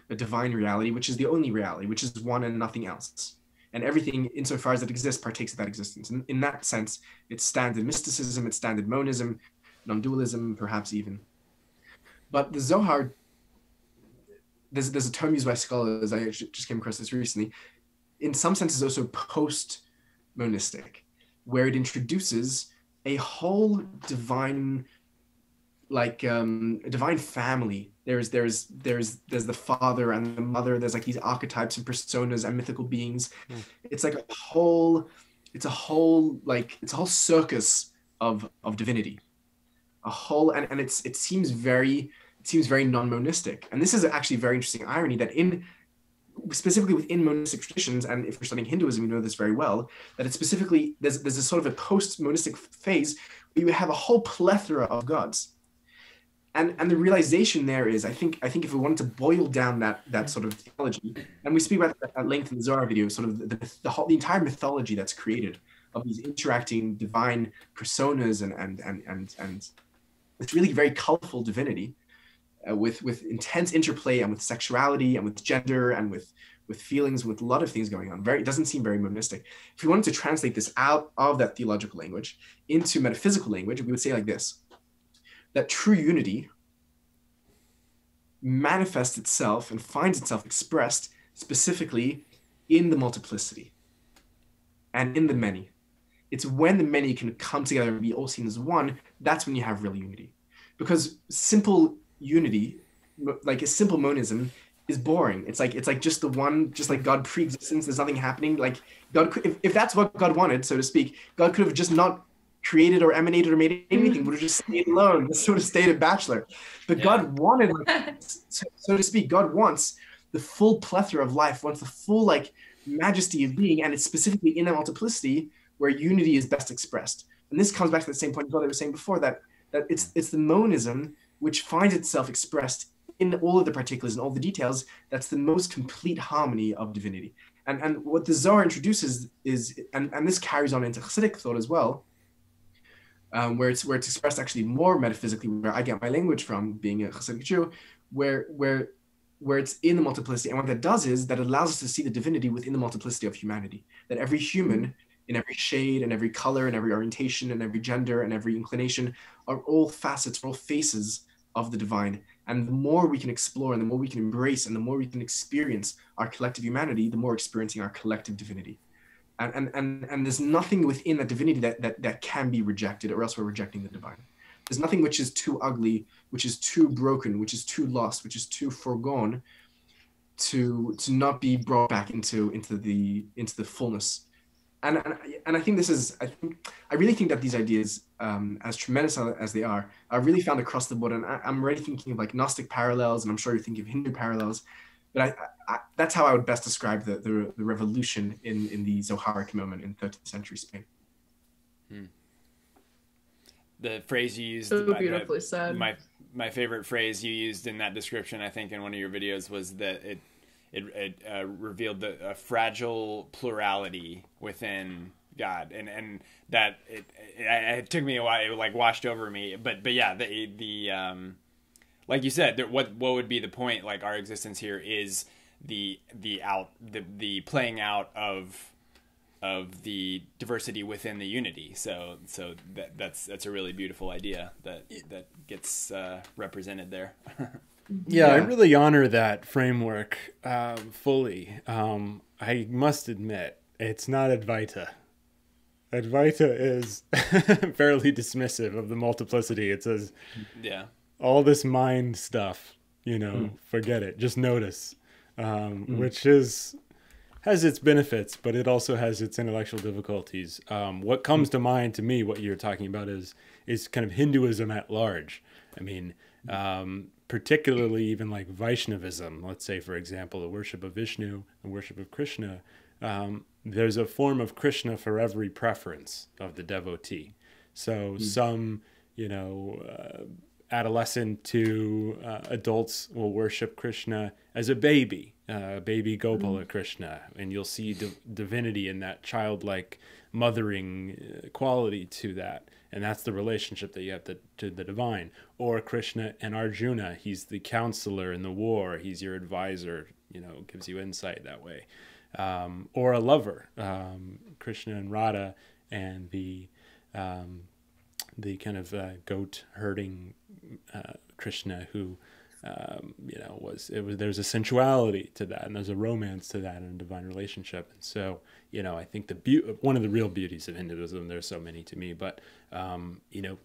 [SPEAKER 1] a divine reality, which is the only reality, which is one and nothing else. And everything, insofar as it exists, partakes of that existence. And in that sense, it's standard mysticism, it's standard monism, non-dualism, perhaps even. But the Zohar, there's a term used by scholars, I just came across this recently, in some senses also post-monistic, where it introduces a whole divine, like a divine family. There's the father and the mother. There's like these archetypes and personas and mythical beings. It's like a whole circus of divinity, and it seems very non-monistic. And this is actually a very interesting irony that specifically within monistic traditions, and if you're studying Hinduism, you know this very well, that it's specifically, there's a sort of a post-monistic phase where you have a whole plethora of gods. And the realization there is, I think if we wanted to boil down that sort of theology, and we speak about that at length in the Zohar video, sort of the entire mythology that's created of these interacting divine personas and this really very colorful divinity, with intense interplay and with sexuality and with gender and with feelings, with a lot of things going on. It doesn't seem very monistic. If we wanted to translate this out of that theological language into metaphysical language, we would say like this: that true unity manifests itself and finds itself expressed specifically in the multiplicity and in the many. It's when the many can come together and be all seen as one, that's when you have real unity. Because simple unity, like a simple monism, is boring. It's like just the one, just like God pre-existence, there's nothing happening. Like God could, if that's what God wanted, so to speak, God could have just not created or emanated or made anything, would have just stayed alone, just sort of stayed a bachelor. But God wanted, so to speak, God wants the full plethora of life, wants the full like majesty of being, and it's specifically in that multiplicity where unity is best expressed. And this comes back to the same point God was saying before, that it's the monism which finds itself expressed in all of the particulars and all the details. That's the most complete harmony of divinity. And what the Zohar introduces is, and this carries on into Hasidic thought as well, where it's expressed actually more metaphysically, where I get my language from, being a Hasidic Jew, where it's in the multiplicity. And what that does is that it allows us to see the divinity within the multiplicity of humanity, that every human in every shade and every color and every orientation and every gender and every inclination are all facets, all faces of the divine. And the more we can explore and the more we can embrace and the more we can experience our collective humanity, the more experiencing our collective divinity. And there's nothing within that divinity that can be rejected, or else we're rejecting the divine. There's nothing which is too ugly, which is too broken, which is too lost, which is too forgone to not be brought back into the fullness. And I think I really think that these ideas, as tremendous as they are really found across the board. And I'm already thinking of like Gnostic parallels, and I'm sure you're thinking of Hindu parallels. But that's how I would best describe the revolution in the Zoharic moment in 13th century Spain.
[SPEAKER 3] The phrase you used,
[SPEAKER 4] So beautifully said.
[SPEAKER 3] My favorite phrase you used in that description, I think in one of your videos, was that it revealed a fragile plurality within God, and that it took me a while, it like washed over me, but yeah, the like you said, what would be the point? Like, our existence here is the playing out of the diversity within the unity. So that's a really beautiful idea that gets represented there.
[SPEAKER 2] Yeah, I really honor that framework fully. I must admit, it's not Advaita. Advaita is fairly dismissive of the multiplicity. It says, all this mind stuff, forget it. Just notice, which has its benefits, but it also has its intellectual difficulties. What comes to mind to me, what you're talking about, is kind of Hinduism at large. I mean, particularly even like Vaishnavism, let's say, for example, the worship of Vishnu and worship of Krishna. There's a form of Krishna for every preference of the devotee. So some, adolescent to adults will worship Krishna as a baby Gopala Krishna, and you'll see divinity in that childlike mothering quality to that. And that's the relationship that you have to the divine. Or Krishna and Arjuna, he's the counselor in the war, he's your advisor, gives you insight that way. Or a lover, Krishna and Radha, and the kind of goat herding Krishna, who there's a sensuality to that, and there's a romance to that in a divine relationship. And so I think one of the real beauties of Hinduism, there's so many to me, but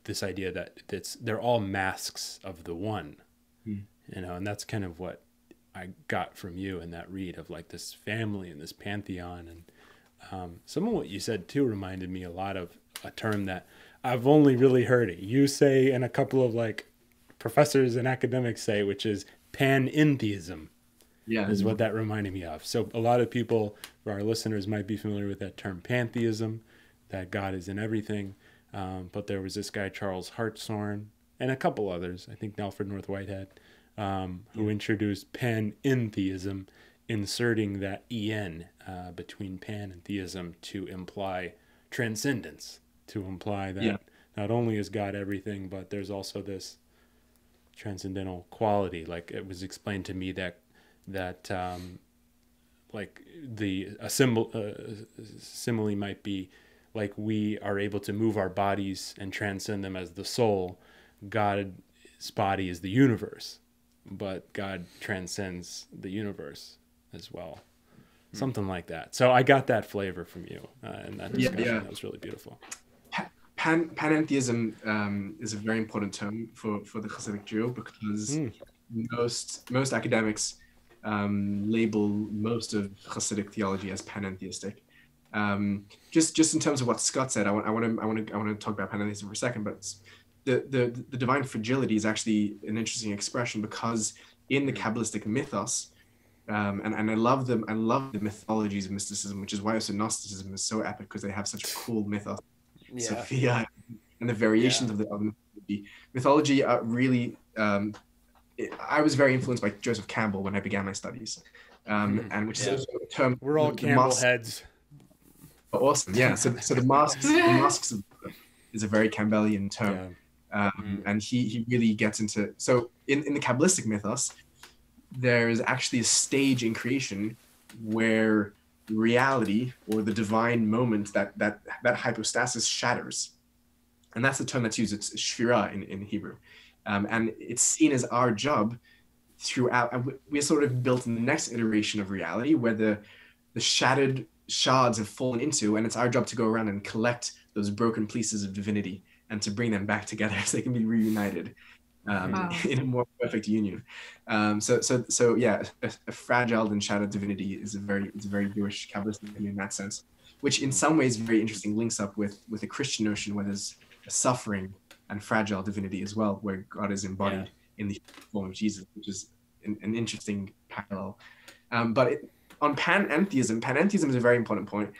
[SPEAKER 2] this idea that they're all masks of the one, and that's kind of what I got from you in that read of like this family and this pantheon. And some of what you said too reminded me a lot of a term that I've only really heard it you say, and a couple of like professors and academics say, which is panentheism. Yeah, is what that reminded me of. So a lot of people, for our listeners, might be familiar with that term pantheism, that God is in everything. But there was this guy, Charles Hartshorne, and a couple others, I think Nelford North Whitehead, who introduced panentheism, inserting that en between pan and theism to imply transcendence, to imply that not only is God everything, but there's also this transcendental quality. Like it was explained to me that like a simile might be like we are able to move our bodies and transcend them as the soul. God's body is the universe, but God transcends the universe as well. Something like that. So I got that flavor from you in that discussion. That was really beautiful.
[SPEAKER 1] Panentheism is a very important term for the Hasidic Jew, because most academics label most of Hasidic theology as panentheistic. Just in terms of what Scott said, I want to talk about panentheism for a second, but the divine fragility is actually an interesting expression, because in the Kabbalistic mythos, and I love them. I love the mythologies of mysticism, which is why also Gnosticism is so epic, because they have such a cool mythos. Sophia and the variations of the mythology are really. I was very influenced by Joseph Campbell when I began my studies, and which is also a term.
[SPEAKER 2] We're all Campbell heads.
[SPEAKER 1] Awesome, yeah. So the masks is a very Campbellian term, and he really gets into. So in the Kabbalistic mythos, there is actually a stage in creation where reality, or the divine moment, that hypostasis shatters, and that's the term that's used. It's shvira in Hebrew, and it's seen as our job throughout. We're sort of built in the next iteration of reality, where the shattered shards have fallen into, and it's our job to go around and collect those broken pieces of divinity and to bring them back together so they can be reunited in a more perfect union. So yeah, a fragile and shattered divinity is a very Jewish Kabbalistic view in that sense, which in some ways very interesting links up with a Christian notion where there's a suffering and fragile divinity as well, where God is embodied in the form of Jesus, which is an interesting parallel. But on panentheism is a very important point.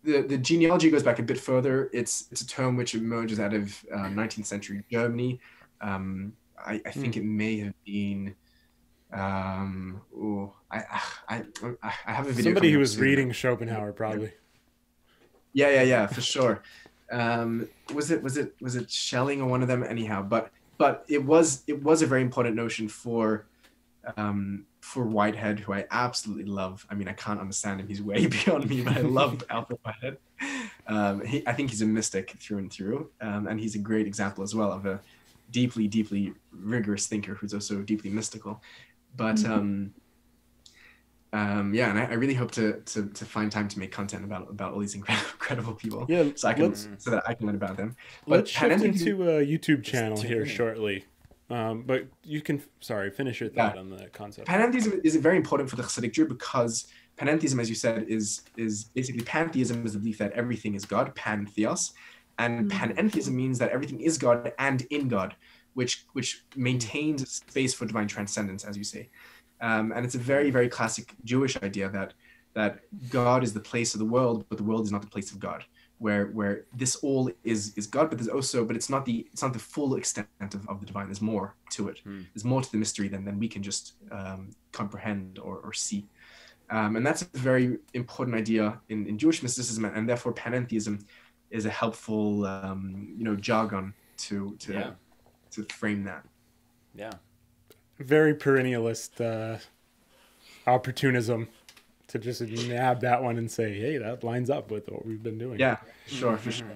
[SPEAKER 1] The genealogy goes back a bit further. It's a term which emerges out of 19th century Germany. I think it may have been. I have a video.
[SPEAKER 2] Somebody who was reading Schopenhauer, probably.
[SPEAKER 1] Yeah, for sure. Was it Schelling or one of them? Anyhow, but it was a very important notion for Whitehead, who I absolutely love. I mean, I can't understand him; he's way beyond me. But I love Alfred Whitehead. I think he's a mystic through and through, and he's a great example as well of a deeply rigorous thinker who's also deeply mystical. But and I really hope to find time to make content about all these incredible people.
[SPEAKER 2] Yeah,
[SPEAKER 1] so that I can learn about them. But
[SPEAKER 2] let's shift into a YouTube channel here shortly. But you can, finish your thought on the concept.
[SPEAKER 1] Panentheism is very important for the Hasidic Jew, because panentheism, as you said, is basically pantheism is the belief that everything is God, pantheos, and panentheism means that everything is God and in God, which maintains space for divine transcendence, as you say. And it's a very, very classic Jewish idea that God is the place of the world, but the world is not the place of God. Where this all is God, but it's not the full extent of the divine. There's more to it. There's more to the mystery than we can just comprehend or see. And that's a very important idea in Jewish mysticism, and therefore panentheism is a helpful jargon to frame that.
[SPEAKER 3] Yeah.
[SPEAKER 2] Very perennialist opportunism. To just nab that one and say, hey, that lines up with what we've been doing.
[SPEAKER 1] Yeah, sure, for sure.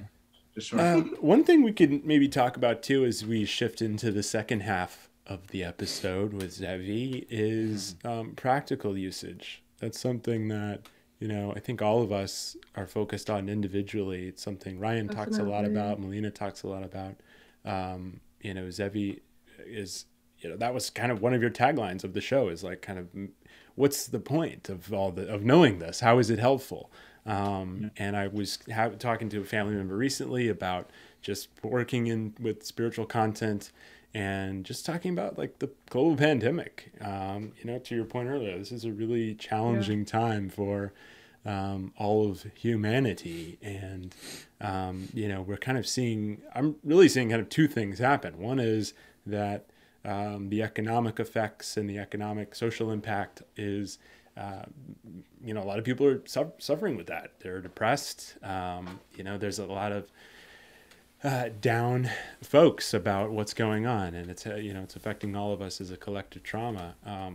[SPEAKER 2] One thing we could maybe talk about too as we shift into the second half of the episode with Zevi is practical usage. That's something that, I think all of us are focused on individually. It's something Ryan talks a lot about, Melina talks a lot about. Zevi is, that was kind of one of your taglines of the show, is like kind of, what's the point of of knowing this? How is it helpful? And I was talking to a family member recently about just working with spiritual content and just talking about like the global pandemic. To your point earlier, this is a really challenging time for all of humanity. And, we're kind of I'm really seeing kind of two things happen. One is that the economic effects and the economic social impact is, a lot of people are suffering with that. They're depressed. There's a lot of down folks about what's going on, and it's affecting all of us as a collective trauma.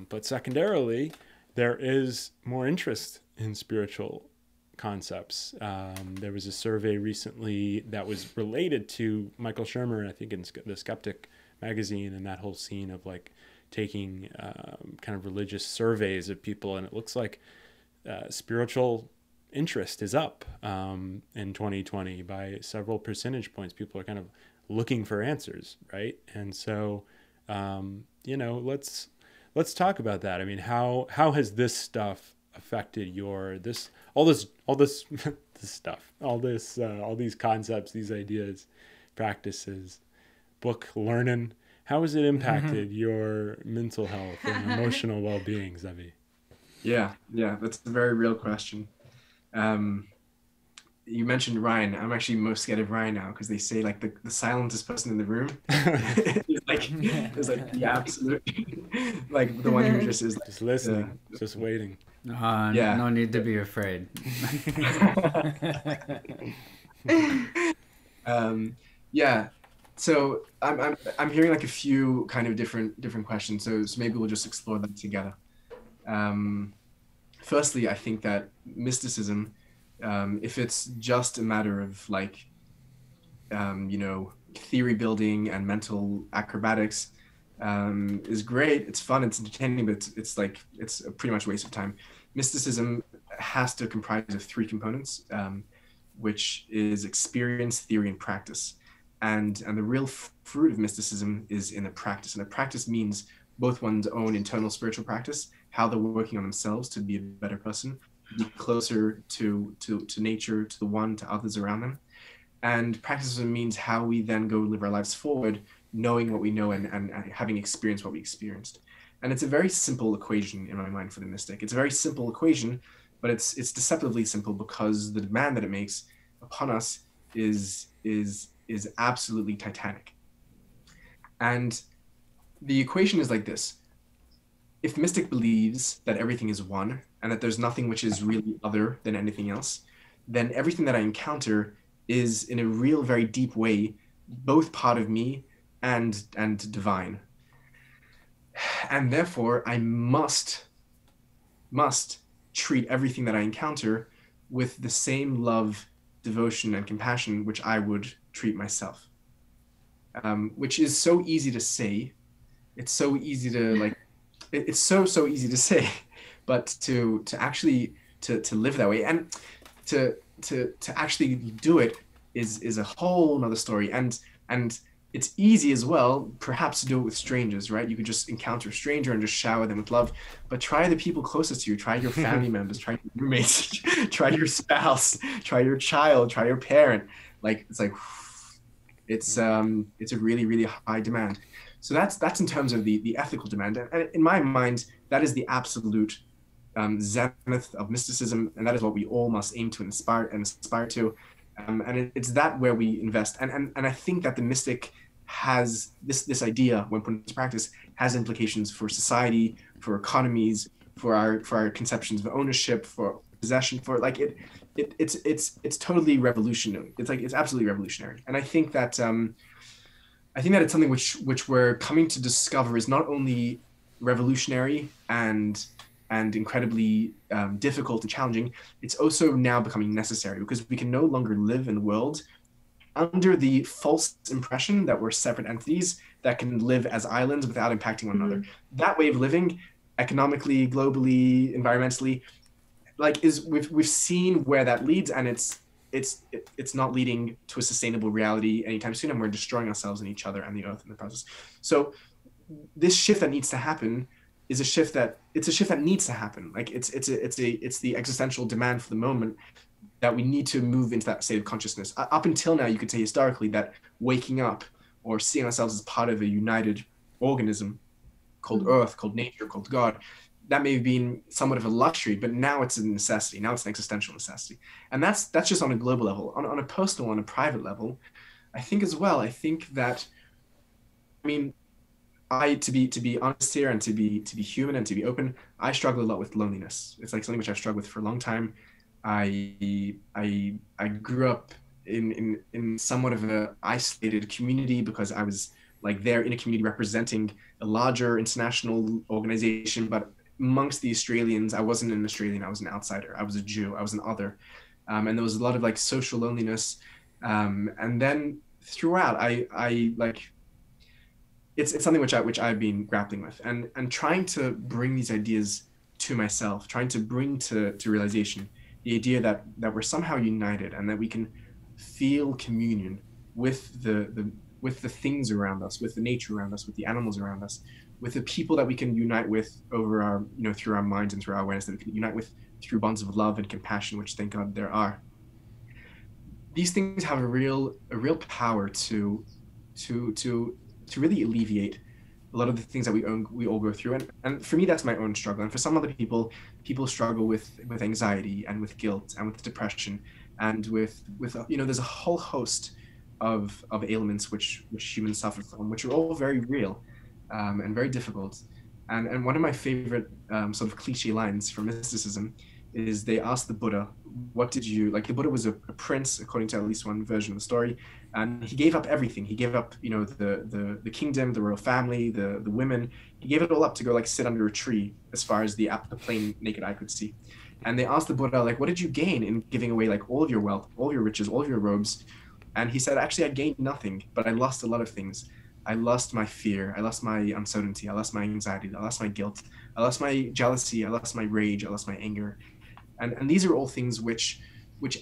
[SPEAKER 2] But secondarily, there is more interest in spiritual concepts. There was a survey recently that was related to Michael Shermer, I think in the Skeptic magazine, and that whole scene of like taking kind of religious surveys of people, and it looks like spiritual interest is up in 2020 by several percentage points. People are kind of looking for answers, right? And so, let's talk about that. I mean, how has this stuff affected all these concepts, these ideas, practices, book learning? How has it impacted your mental health and emotional well-being, Zevi?
[SPEAKER 1] Yeah, that's a very real question. You mentioned Ryan. I'm actually most scared of Ryan now because they say like the silentest person in the room is like the absolute like the one who just is like,
[SPEAKER 2] just listening, just waiting.
[SPEAKER 5] No need to be afraid.
[SPEAKER 1] So I'm hearing like a few kind of different questions. So maybe we'll just explore them together. Firstly, I think that mysticism, if it's just a matter of like, theory building and mental acrobatics, is great. It's fun. It's entertaining, but it's a pretty much waste of time. Mysticism has to comprise of three components, which is experience, theory, and practice. And the real fruit of mysticism is in the practice. And the practice means both one's own internal spiritual practice, how they're working on themselves to be a better person, be closer to nature, to the one, to others around them. And practicism means how we then go live our lives forward, knowing what we know and having experienced what we experienced. And it's a very simple equation in my mind for the mystic. It's a very simple equation, but it's deceptively simple because the demand that it makes upon us is absolutely titanic. And the equation is like this. If the mystic believes that everything is one and that there's nothing which is really other than anything else, then everything that I encounter is in a real, very deep way, both part of me and divine. And therefore, I must treat everything that I encounter with the same love, devotion, and compassion which I would treat myself. Which is so easy to say. It's so easy to it's so easy to say, but to actually to live that way and to actually do it is a whole nother story. And it's easy as well, perhaps, to do it with strangers, right? You could just encounter a stranger and just shower them with love, but try the people closest to you, try your family members, try your roommates, try your spouse, try your child, try your parent. It's a really, really high demand. So that's in terms of the ethical demand. And in my mind, that is the absolute zenith of mysticism. And that is what we all must aim to aspire to. And it's that where we invest. And I think that the mystic has this idea, when put into practice, has implications for society, for economies, for our conceptions of ownership, for possession, for it's totally revolutionary. It's absolutely revolutionary. And I think that it's something which we're coming to discover is not only revolutionary and incredibly difficult and challenging, it's also now becoming necessary, because we can no longer live in the world under the false impression that we're separate entities that can live as islands without impacting one another. That way of living, economically, globally, environmentally, we've seen where that leads, and it's not leading to a sustainable reality anytime soon, and we're destroying ourselves and each other and the earth in the process. So this shift that needs to happen is a shift that needs to happen. It's the existential demand for the moment that we need to move into that state of consciousness. Up until now, you could say historically that waking up or seeing ourselves as part of a united organism called Earth, called nature, called God, that may have been somewhat of a luxury, but now it's a necessity. Now it's an existential necessity. And that's just on a global level. On a personal, on a private level, I think as well, I think that, I mean, to be honest here, and to be human and to be open, I struggle a lot with loneliness. It's like something which I've struggled with for a long time. I grew up in somewhat of an isolated community because I was like there in a community representing a larger international organization, but amongst the Australians, I wasn't an Australian, I was an outsider, I was a Jew, I was an other. And there was a lot of like social loneliness. And then throughout, I like, it's something which I've been grappling with, and trying to bring these ideas to myself, trying to bring to realization the idea that we're somehow united and that we can feel communion with the things around us, with the nature around us, with the animals around us, with the people that we can unite with over our, through our minds and through our awareness, that we can unite with through bonds of love and compassion, which thank God there are. These things have a real power to really alleviate a lot of the things that we all go through. And for me, that's my own struggle. And for some other people struggle with anxiety and with guilt and with depression and with there's a whole host of ailments which humans suffer from, which are all very real and very difficult. And one of my favorite sort of cliche lines from mysticism is they asked the Buddha, what did you, like the Buddha was a prince, according to at least one version of the story, and he gave up everything. He gave up, the kingdom, the royal family, the women. He gave it all up to go like sit under a tree as far as the plain naked eye could see. And they asked the Buddha, like, what did you gain in giving away like all of your wealth, all of your riches, all of your robes? And he said, actually, I gained nothing, but I lost a lot of things. I lost my fear. I lost my uncertainty. I lost my anxiety. I lost my guilt. I lost my jealousy. I lost my rage. I lost my anger. And these are all things which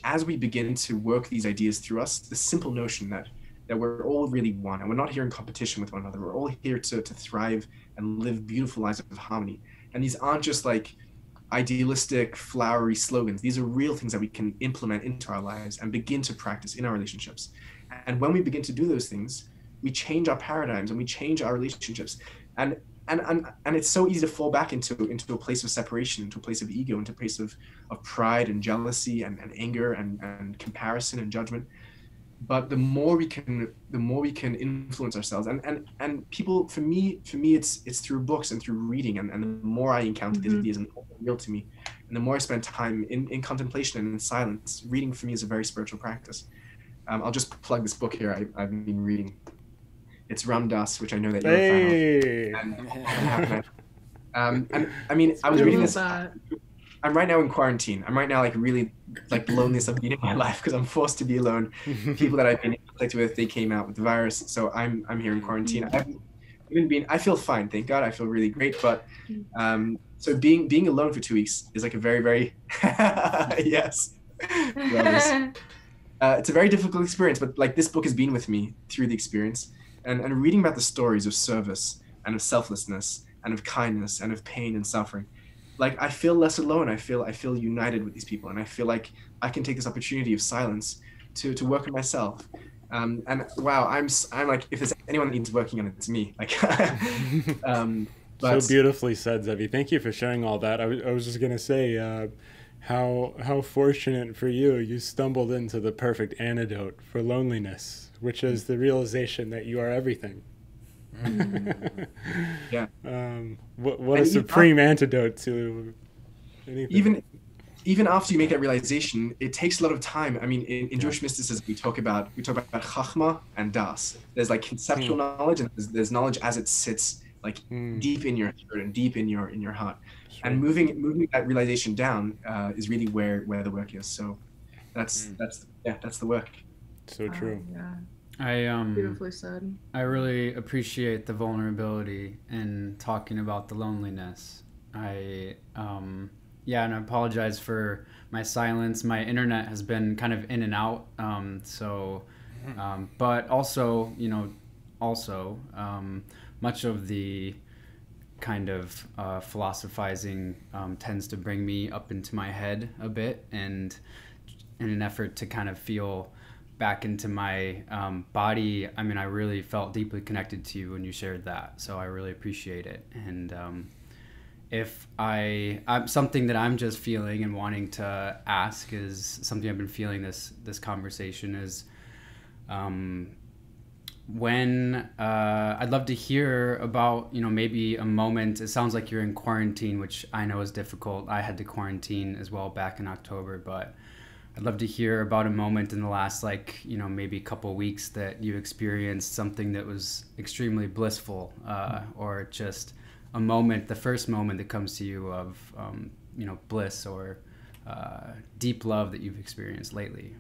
[SPEAKER 1] as we begin to work these ideas through us, the simple notion that we're all really one, and we're not here in competition with one another. We're all here to thrive and live beautiful lives of harmony. And these aren't just like idealistic, flowery slogans. These are real things that we can implement into our lives and begin to practice in our relationships. And when we begin to do those things, we change our paradigms and we change our relationships. And it's so easy to fall back into a place of separation, into a place of ego, into a place of pride and jealousy and anger and comparison and judgment. But the more we can influence ourselves, and people, for me it's through books and through reading, and the more I encounter these ideas and the more they're real to me, and the more I spend time in contemplation and in silence. Reading for me is a very spiritual practice. I'll just plug this book here I've been reading. It's Ram Dass, which I know that you're a fan of. And I mean, I was reading this. I'm right now in quarantine. I'm right now like really like the loneliest I've been in my life because I'm forced to be alone. People that I've been in contact with, they came out with the virus, so I'm here in quarantine. I feel fine, thank God. I feel really great, but so being alone for 2 weeks is like a very, very yes. It's a very difficult experience, but like this book has been with me through the experience. And reading about the stories of service and of selflessness and of kindness and of pain and suffering, like I feel less alone. I feel united with these people, and I feel like I can take this opportunity of silence to work on myself. And wow, I'm like, if there's anyone that needs working on it, it's me. Like,
[SPEAKER 2] so beautifully said, Zevi. Thank you for sharing all that. I was just gonna say, how fortunate for you. You stumbled into the perfect antidote for loneliness, which is the realization that you are everything.
[SPEAKER 1] Yeah.
[SPEAKER 2] What a supreme antidote to anything.
[SPEAKER 1] Even after you make that realization, it takes a lot of time. I mean, in Jewish mysticism, we talk about chachma and das. There's like conceptual knowledge, and there's knowledge as it sits like deep in your spirit and deep in your heart. Sure. And moving that realization down is really where the work is. So that's the work.
[SPEAKER 2] So true.
[SPEAKER 4] Yeah.
[SPEAKER 5] I
[SPEAKER 4] Beautifully said.
[SPEAKER 5] I really appreciate the vulnerability in talking about the loneliness. And I apologize for my silence. My internet has been kind of in and out. But also, much of the kind of philosophizing tends to bring me up into my head a bit, and in an effort to kind of feel back into my body. I mean, I really felt deeply connected to you when you shared that, so I really appreciate it. And if I'm something that I'm just feeling and wanting to ask is something I've been feeling this conversation is when I'd love to hear about, you know, maybe a moment. It sounds like you're in quarantine, which I know is difficult. I had to quarantine as well back in October, but I'd love to hear about a moment in the last, like, you know, maybe a couple of weeks that you experienced something that was extremely blissful, or just a moment, the first moment that comes to you of, you know, bliss or deep love that you've experienced lately.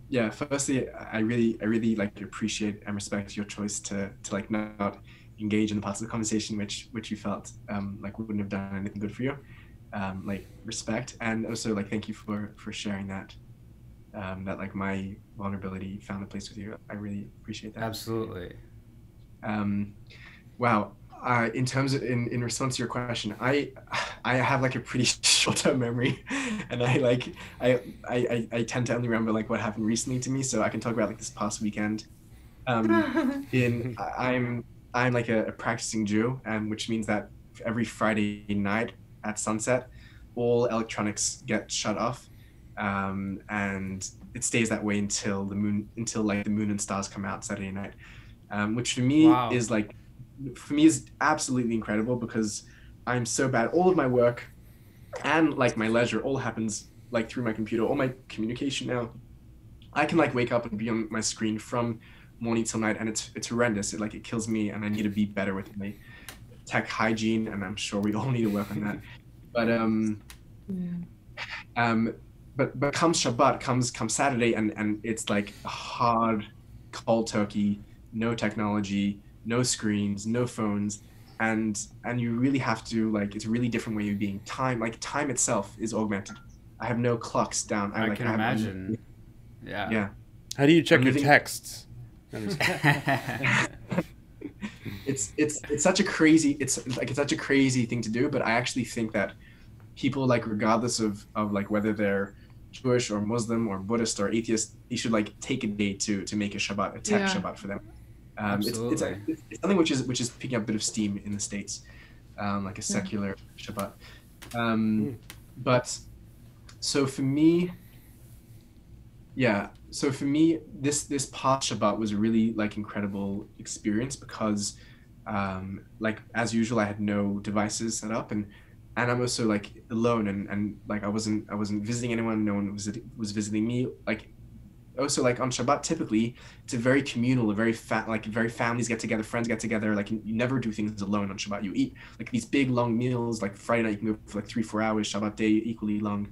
[SPEAKER 1] Yeah, firstly, I really like appreciate and respect your choice to like not engage in the parts of the conversation which you felt like wouldn't have done anything good for you. Like respect, and also like thank you for sharing that that like my vulnerability found a place with you. I really appreciate that.
[SPEAKER 5] Absolutely.
[SPEAKER 1] Wow. In terms of in response to your question, I have like a pretty short-term memory, and I tend to only remember like what happened recently to me. So I can talk about like this past weekend. I'm like a practicing Jew, and which means that every Friday night at sunset, all electronics get shut off, and it stays that way until the moon and stars come out Saturday night, which for me is like. For me is absolutely incredible because I'm so bad. All of my work and like my leisure all happens like through my computer. All my communication now, I can like wake up and be on my screen from morning till night, and it's horrendous. It kills me, and I need to be better with my tech hygiene, and I'm sure we all need to work on that. But comes Shabbat, comes Saturday, and it's like a hard, cold turkey, no technology, no screens, no phones, and you really have to like, it's a really different way of being. Time itself is augmented. I have no clocks down.
[SPEAKER 5] I can imagine. Yeah.
[SPEAKER 2] How do you check your texts?
[SPEAKER 1] It's such a crazy thing to do, but I actually think that people, like regardless of like whether they're Jewish or Muslim or Buddhist or atheist, they should like take a day to make a Shabbat, a tech Shabbat for them. It's something which is picking up a bit of steam in the States, like a secular Shabbat. But so for me, this past Shabbat was a really like incredible experience because, like as usual, I had no devices set up, and I'm also like alone, and like I wasn't visiting anyone. No one was visiting me. Like. Also, like on Shabbat, typically it's a very communal, very families get together, friends get together. Like you never do things alone on Shabbat. You eat like these big long meals. Like Friday night, you can go for like 3-4 hours. Shabbat day equally long,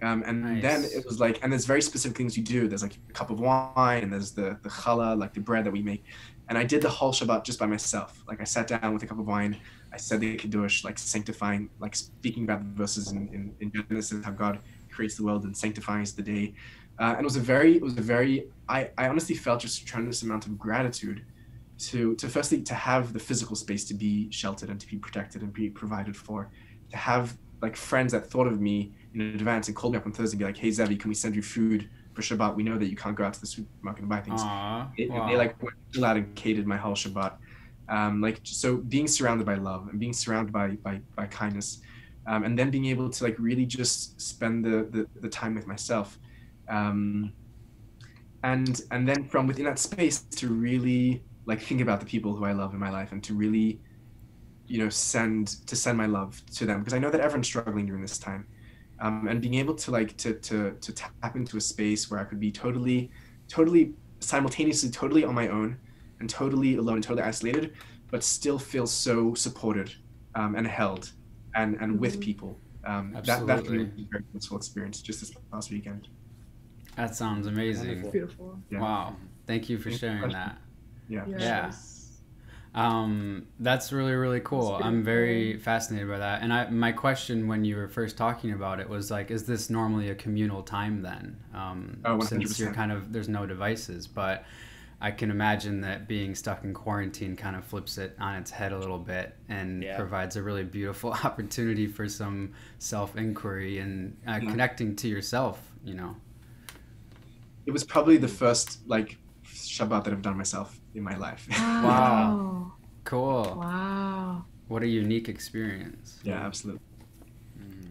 [SPEAKER 1] and nice. Then it was like, and there's very specific things you do. There's like a cup of wine, and there's the challah, like the bread that we make. And I did the whole Shabbat just by myself. Like I sat down with a cup of wine. I said the Kiddush, like sanctifying, like speaking about the verses in Genesis, how God creates the world and sanctifies the day. And it was a very, I honestly felt just a tremendous amount of gratitude to firstly, to have the physical space to be sheltered and to be protected and be provided for, to have like friends that thought of me in advance and called me up on Thursday and be like, hey, Zevi, can we send you food for Shabbat? We know that you can't go out to the supermarket and buy things. They like went out and catered my whole Shabbat. Like, so being surrounded by love and being surrounded by kindness, and then being able to like really just spend the time with myself. And then from within that space to really like think about the people who I love in my life and to really, you know, send my love to them, because I know that everyone's struggling during this time, and being able to like to tap into a space where I could be totally simultaneously totally on my own and totally alone and totally isolated, but still feel so supported and held and with people. That for me was a very blissful experience just this past weekend.
[SPEAKER 5] That sounds amazing.
[SPEAKER 4] That's beautiful.
[SPEAKER 1] Yeah.
[SPEAKER 5] Wow. Thank you for sharing that.
[SPEAKER 1] Yeah.
[SPEAKER 4] Yes.
[SPEAKER 5] That's really, really cool. I'm very fascinated by that. And my question when you were first talking about it was like, is this normally a communal time then?
[SPEAKER 1] 100%.
[SPEAKER 5] Since you're kind of, there's no devices, but I can imagine that being stuck in quarantine kind of flips it on its head a little bit and provides a really beautiful opportunity for some self-inquiry and connecting to yourself, you know.
[SPEAKER 1] It was probably the first like Shabbat that I've done myself in my life.
[SPEAKER 5] Wow. Cool.
[SPEAKER 4] Wow.
[SPEAKER 5] What a unique experience.
[SPEAKER 1] Yeah, absolutely.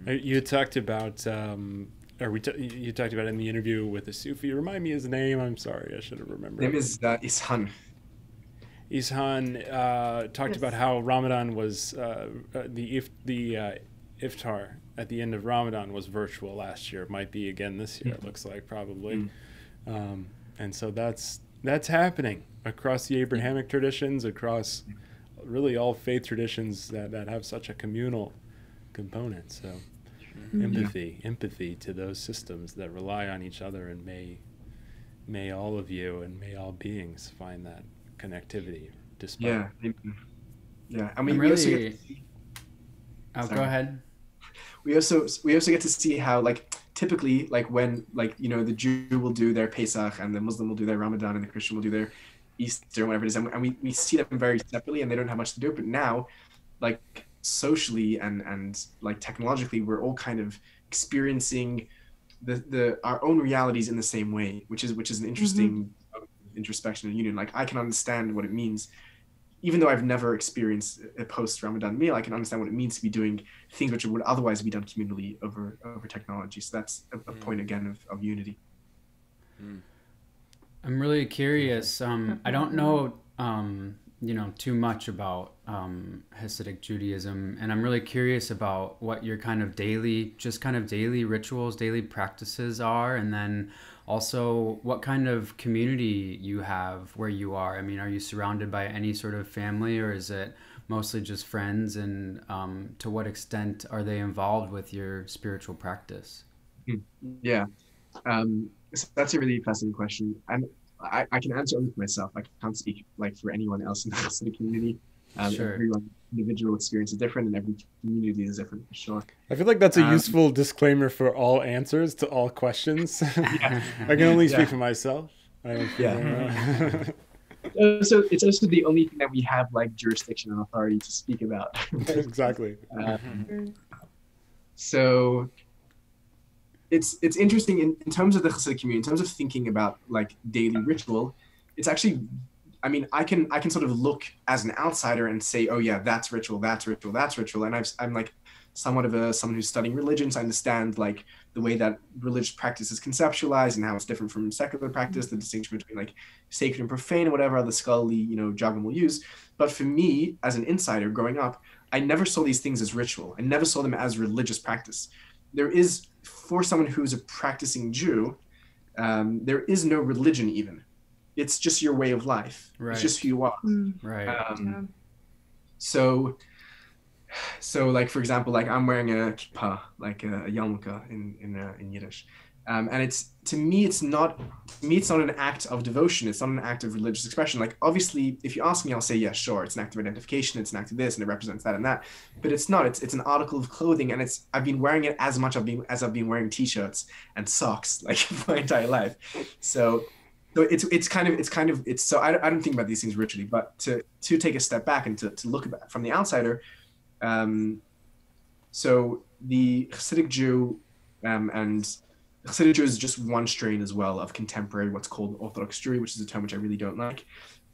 [SPEAKER 2] You talked about, you talked about in the interview with the Sufi. Remind me his name. I'm sorry, I should have remembered.
[SPEAKER 1] His name is Ishan.
[SPEAKER 2] Ishan talked
[SPEAKER 4] Yes.
[SPEAKER 2] about how Ramadan was the iftar at the end of Ramadan was virtual last year. It might be again this year. It looks like probably, and so that's happening across the Abrahamic traditions, across really all faith traditions that have such a communal component. So empathy to those systems that rely on each other, and may all of you and may all beings find that connectivity despite
[SPEAKER 1] Yeah. I
[SPEAKER 5] I'm
[SPEAKER 1] mean,
[SPEAKER 5] really... Oh,
[SPEAKER 1] Sorry.
[SPEAKER 5] go ahead.
[SPEAKER 1] we also get to see how, like, typically, like, when, like, you know, the Jew will do their Pesach and the Muslim will do their Ramadan and the Christian will do their Easter, whatever it is, and we see them very separately and they don't have much to do. But now, like, socially and like technologically, we're all kind of experiencing our own realities in the same way, which is an interesting introspection and union. Like, I can understand what it means, even though I've never experienced a post-Ramadan meal. I can understand what it means to be doing things which would otherwise be done communally over technology. So that's a point again of unity.
[SPEAKER 5] I'm really curious. I don't know, too much about Hasidic Judaism, and I'm really curious about what your kind of daily rituals, daily practices are, and then also what kind of community you have where you are. I mean, are you surrounded by any sort of family, or is it mostly just friends, and to what extent are they involved with your spiritual practice?
[SPEAKER 1] Yeah. So that's a really fascinating question, and I can answer only for myself. I can't speak like for anyone else in the Hasidic community.
[SPEAKER 5] Sure.
[SPEAKER 1] Everyone's individual experience is different, and every community is different, for sure.
[SPEAKER 2] I feel like that's a useful discllaimer for all answers to all questions. I can only speak for myself.
[SPEAKER 1] So it's also the only thing that we have like jurisdiction and authority to speak about.
[SPEAKER 2] Exactly.
[SPEAKER 1] So it's interesting in terms of the Hasidic community, in terms of thinking about like daily ritual. It's actually, I mean, I can sort of look as an outsider and say, oh yeah, that's ritual, and I'm like somewhat of someone who's studying religion, so I understand like the way that religious practice is conceptualized and how it's different from secular practice, the distinction between like sacred and profane and whatever other scholarly jargon we'll use. But for me, as an insider growing up, I never saw these things as ritual. I never saw them as religious practice. There is, for someone who's a practicing Jew, there is no religion even. It's just your way of life.
[SPEAKER 5] Right.
[SPEAKER 1] It's just who you are.
[SPEAKER 5] Right.
[SPEAKER 1] So like, for example, like I'm wearing a kippah, like a yarmulke in Yiddish. And to me, it's not an act of devotion. It's not an act of religious expression. Like, obviously, if you ask me, I'll say, yeah, sure. It's an act of identification. It's an act of this, and it represents that and that. But it's not. It's an article of clothing, and I've been wearing it as much as I've been wearing t-shirts and socks like my entire life. So it's kind of. So I don't think about these things ritually, but to take a step back and to look at it from the outsider. So the Hasidic Jew and Hasidic Jew is just one strain as well of contemporary, what's called Orthodox Jewry, which is a term which I really don't like.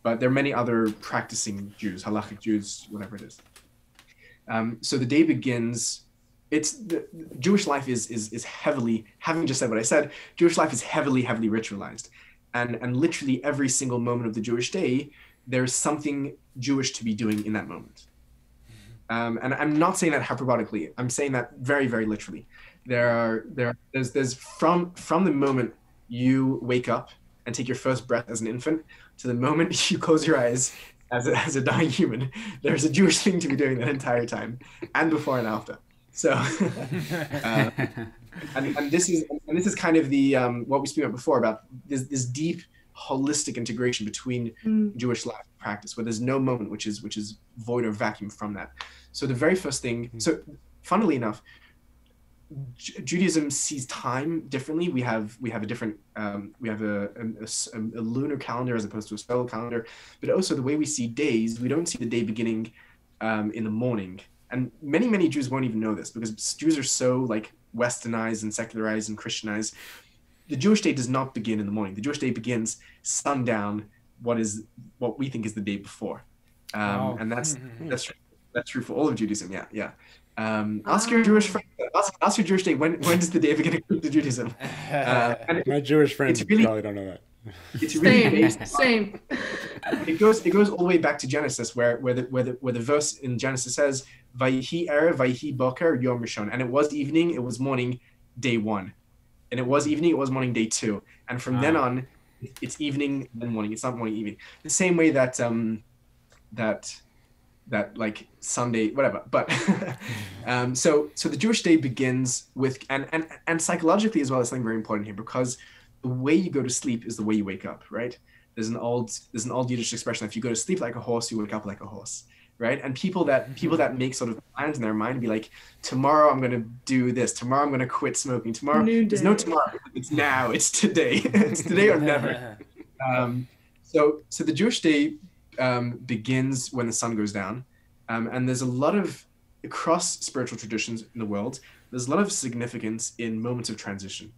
[SPEAKER 1] But there are many other practicing Jews, halachic Jews, whatever it is. So the day begins. The Jewish life is heavily, having just said what I said, Jewish life is heavily ritualized, and literally every single moment of the Jewish day, there's something Jewish to be doing in that moment. And I'm not saying that hyperbolically. I'm saying that very, very literally. There's from the moment you wake up and take your first breath as an infant to the moment you close your eyes as a dying human, there's a Jewish thing to be doing that entire time, and before and after. So, and this is kind of the what we spoke about before about this deep holistic integration between Jewish life and practice, where there's no moment which is void or vacuum from that. So the very first thing. So, funnily enough, Judaism sees time differently. We have a different we have a lunar calendar as opposed to a solar calendar, but also the way we see days, we don't see the day beginning in the morning. And many Jews won't even know this because Jews are so like westernized and secularized and Christianized. The Jewish day does not begin in the morning. The Jewish day begins sundown, what we think is the day before.
[SPEAKER 5] Wow.
[SPEAKER 1] And that's true for all of Judaism. Yeah, yeah. Ask your Jewish friend. Ask your Jewish day. When does the day begin according to Judaism? And
[SPEAKER 2] My Jewish friends
[SPEAKER 1] really,
[SPEAKER 2] probably don't know that.
[SPEAKER 1] It's really based
[SPEAKER 4] Same.
[SPEAKER 1] it goes all the way back to Genesis, where the verse in Genesis says, "Vayihi erev, vayihi boker, yom rishon," and it was evening, it was morning, day one, and it was evening, it was morning, day two, and from then on, it's evening then morning. It's not morning, evening. The same way that that like Sunday, whatever. But so the Jewish day begins with and psychologically as well, is something very important here, because the way you go to sleep is the way you wake up, right? There's an old Yiddish expression: if you go to sleep like a horse, you wake up like a horse, right? And people that make sort of plans in their mind, be like, tomorrow I'm going to do this, tomorrow I'm going to quit smoking, tomorrow. There's no tomorrow. It's now. It's today. It's today or never. So the Jewish day begins when the sun goes down, and there's a lot of, across spiritual traditions in the world, there's a lot of significance in moments of transition.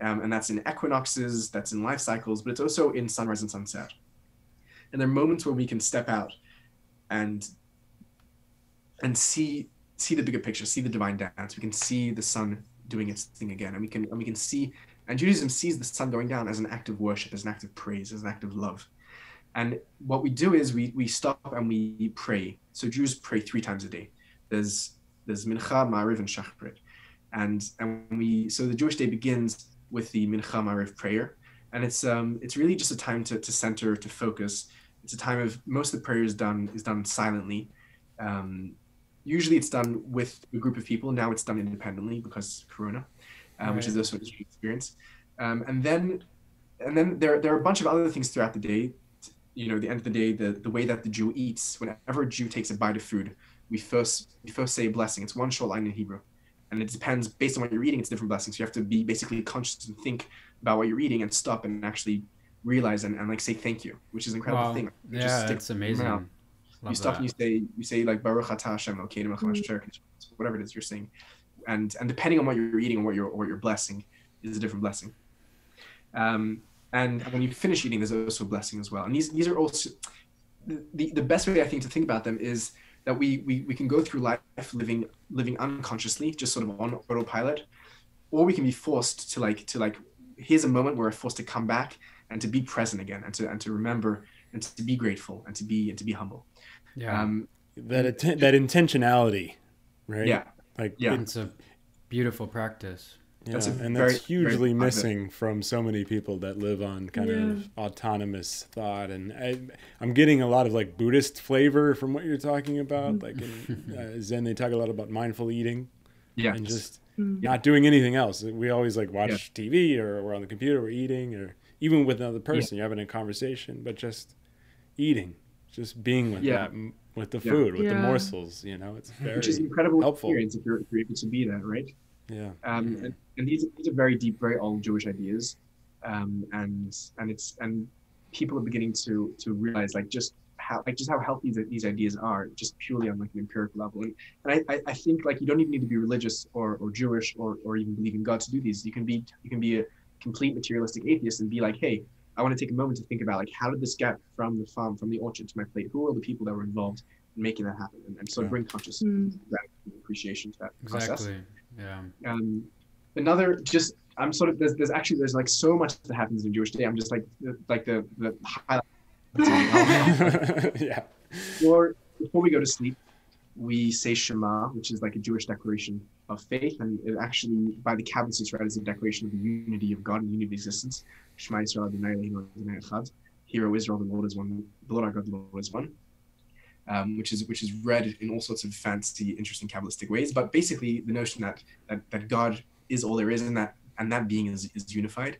[SPEAKER 1] And that's in equinoxes, that's in life cycles, but it's also in sunrise and sunset. And there are moments where we can step out and see the bigger picture, see the divine dance. We can see the sun doing its thing again, and we can see. And Judaism sees the sun going down as an act of worship, as an act of praise, as an act of love. And what we do is we stop and we pray. So Jews pray 3 times a day. There's Mincha, Ma'ariv, and Shachrit. So the Jewish day begins with the Mincha Ma'ariv prayer, and it's really just a time to center, to focus. It's a time of, most of the prayer is done silently. Usually it's done with a group of people. Now it's done independently because Corona, which is also a different experience. And then there are a bunch of other things throughout the day. You know, the end of the day, the way that the Jew eats. Whenever a Jew takes a bite of food, we first say a blessing. It's one short line in Hebrew. And it depends, based on what you're eating, it's different blessings. So you have to be basically conscious and think about what you're eating and stop and actually realize and like say thank you, which is an incredible thing.
[SPEAKER 5] Yeah, it's amazing.
[SPEAKER 1] You stop and you say like Baruch Atah Hashem Elokeinu melech haolam, whatever it is you're saying, and depending on what you're eating and what you're blessing is a different blessing. And when you finish eating, there's also a blessing as well. And these are also the best way I think to think about them is that we can go through life living unconsciously, just sort of on autopilot, or we can be forced to like here's a moment where we're forced to come back and to be present again, and to remember and to be grateful and to be humble.
[SPEAKER 5] Yeah.
[SPEAKER 2] That intentionality, right?
[SPEAKER 1] Yeah.
[SPEAKER 5] It's a beautiful practice.
[SPEAKER 2] Yeah, that's hugely missing from so many people that live on kind of autonomous thought. And I'm getting a lot of like Buddhist flavor from what you're talking about. Like in Zen, they talk a lot about mindful eating and just not doing anything else. We always like watch TV or we're on the computer, we're eating, or even with another person, you're having a conversation, but just eating, just being with that, with the food, with the morsels, you know, it's very
[SPEAKER 1] which is an incredible
[SPEAKER 2] helpful
[SPEAKER 1] experience if you're able to be that, right?
[SPEAKER 2] Yeah.
[SPEAKER 1] And these are very deep, very old Jewish ideas, and people are beginning to realize just how healthy these ideas are, just purely on like an empirical level. And I think like you don't even need to be religious or Jewish or even believe in God to do these. You can be a complete materialistic atheist and be like, hey, I want to take a moment to think about like, how did this get from the farm, from the orchard to my plate? Who are the people that were involved in making that happen? And sort of bring consciousness, appreciation to that process.
[SPEAKER 5] Yeah.
[SPEAKER 1] Another, just I'm sort of there's like so much that happens in Jewish day. I'm just like the highlight.
[SPEAKER 2] Yeah.
[SPEAKER 1] Before we go to sleep, we say Shema, which is like a Jewish declaration of faith, and it actually, by the Kabbalists, right, is a declaration of the unity of God and unity of existence. Shema Yisrael Adonai Eloheinu Adonai Echad. Hear, O Israel, the Lord is one. The Lord our God, the Lord is one. Which is read in all sorts of fancy, interesting Kabbalistic ways, but basically the notion that God is all there is, and that being is unified,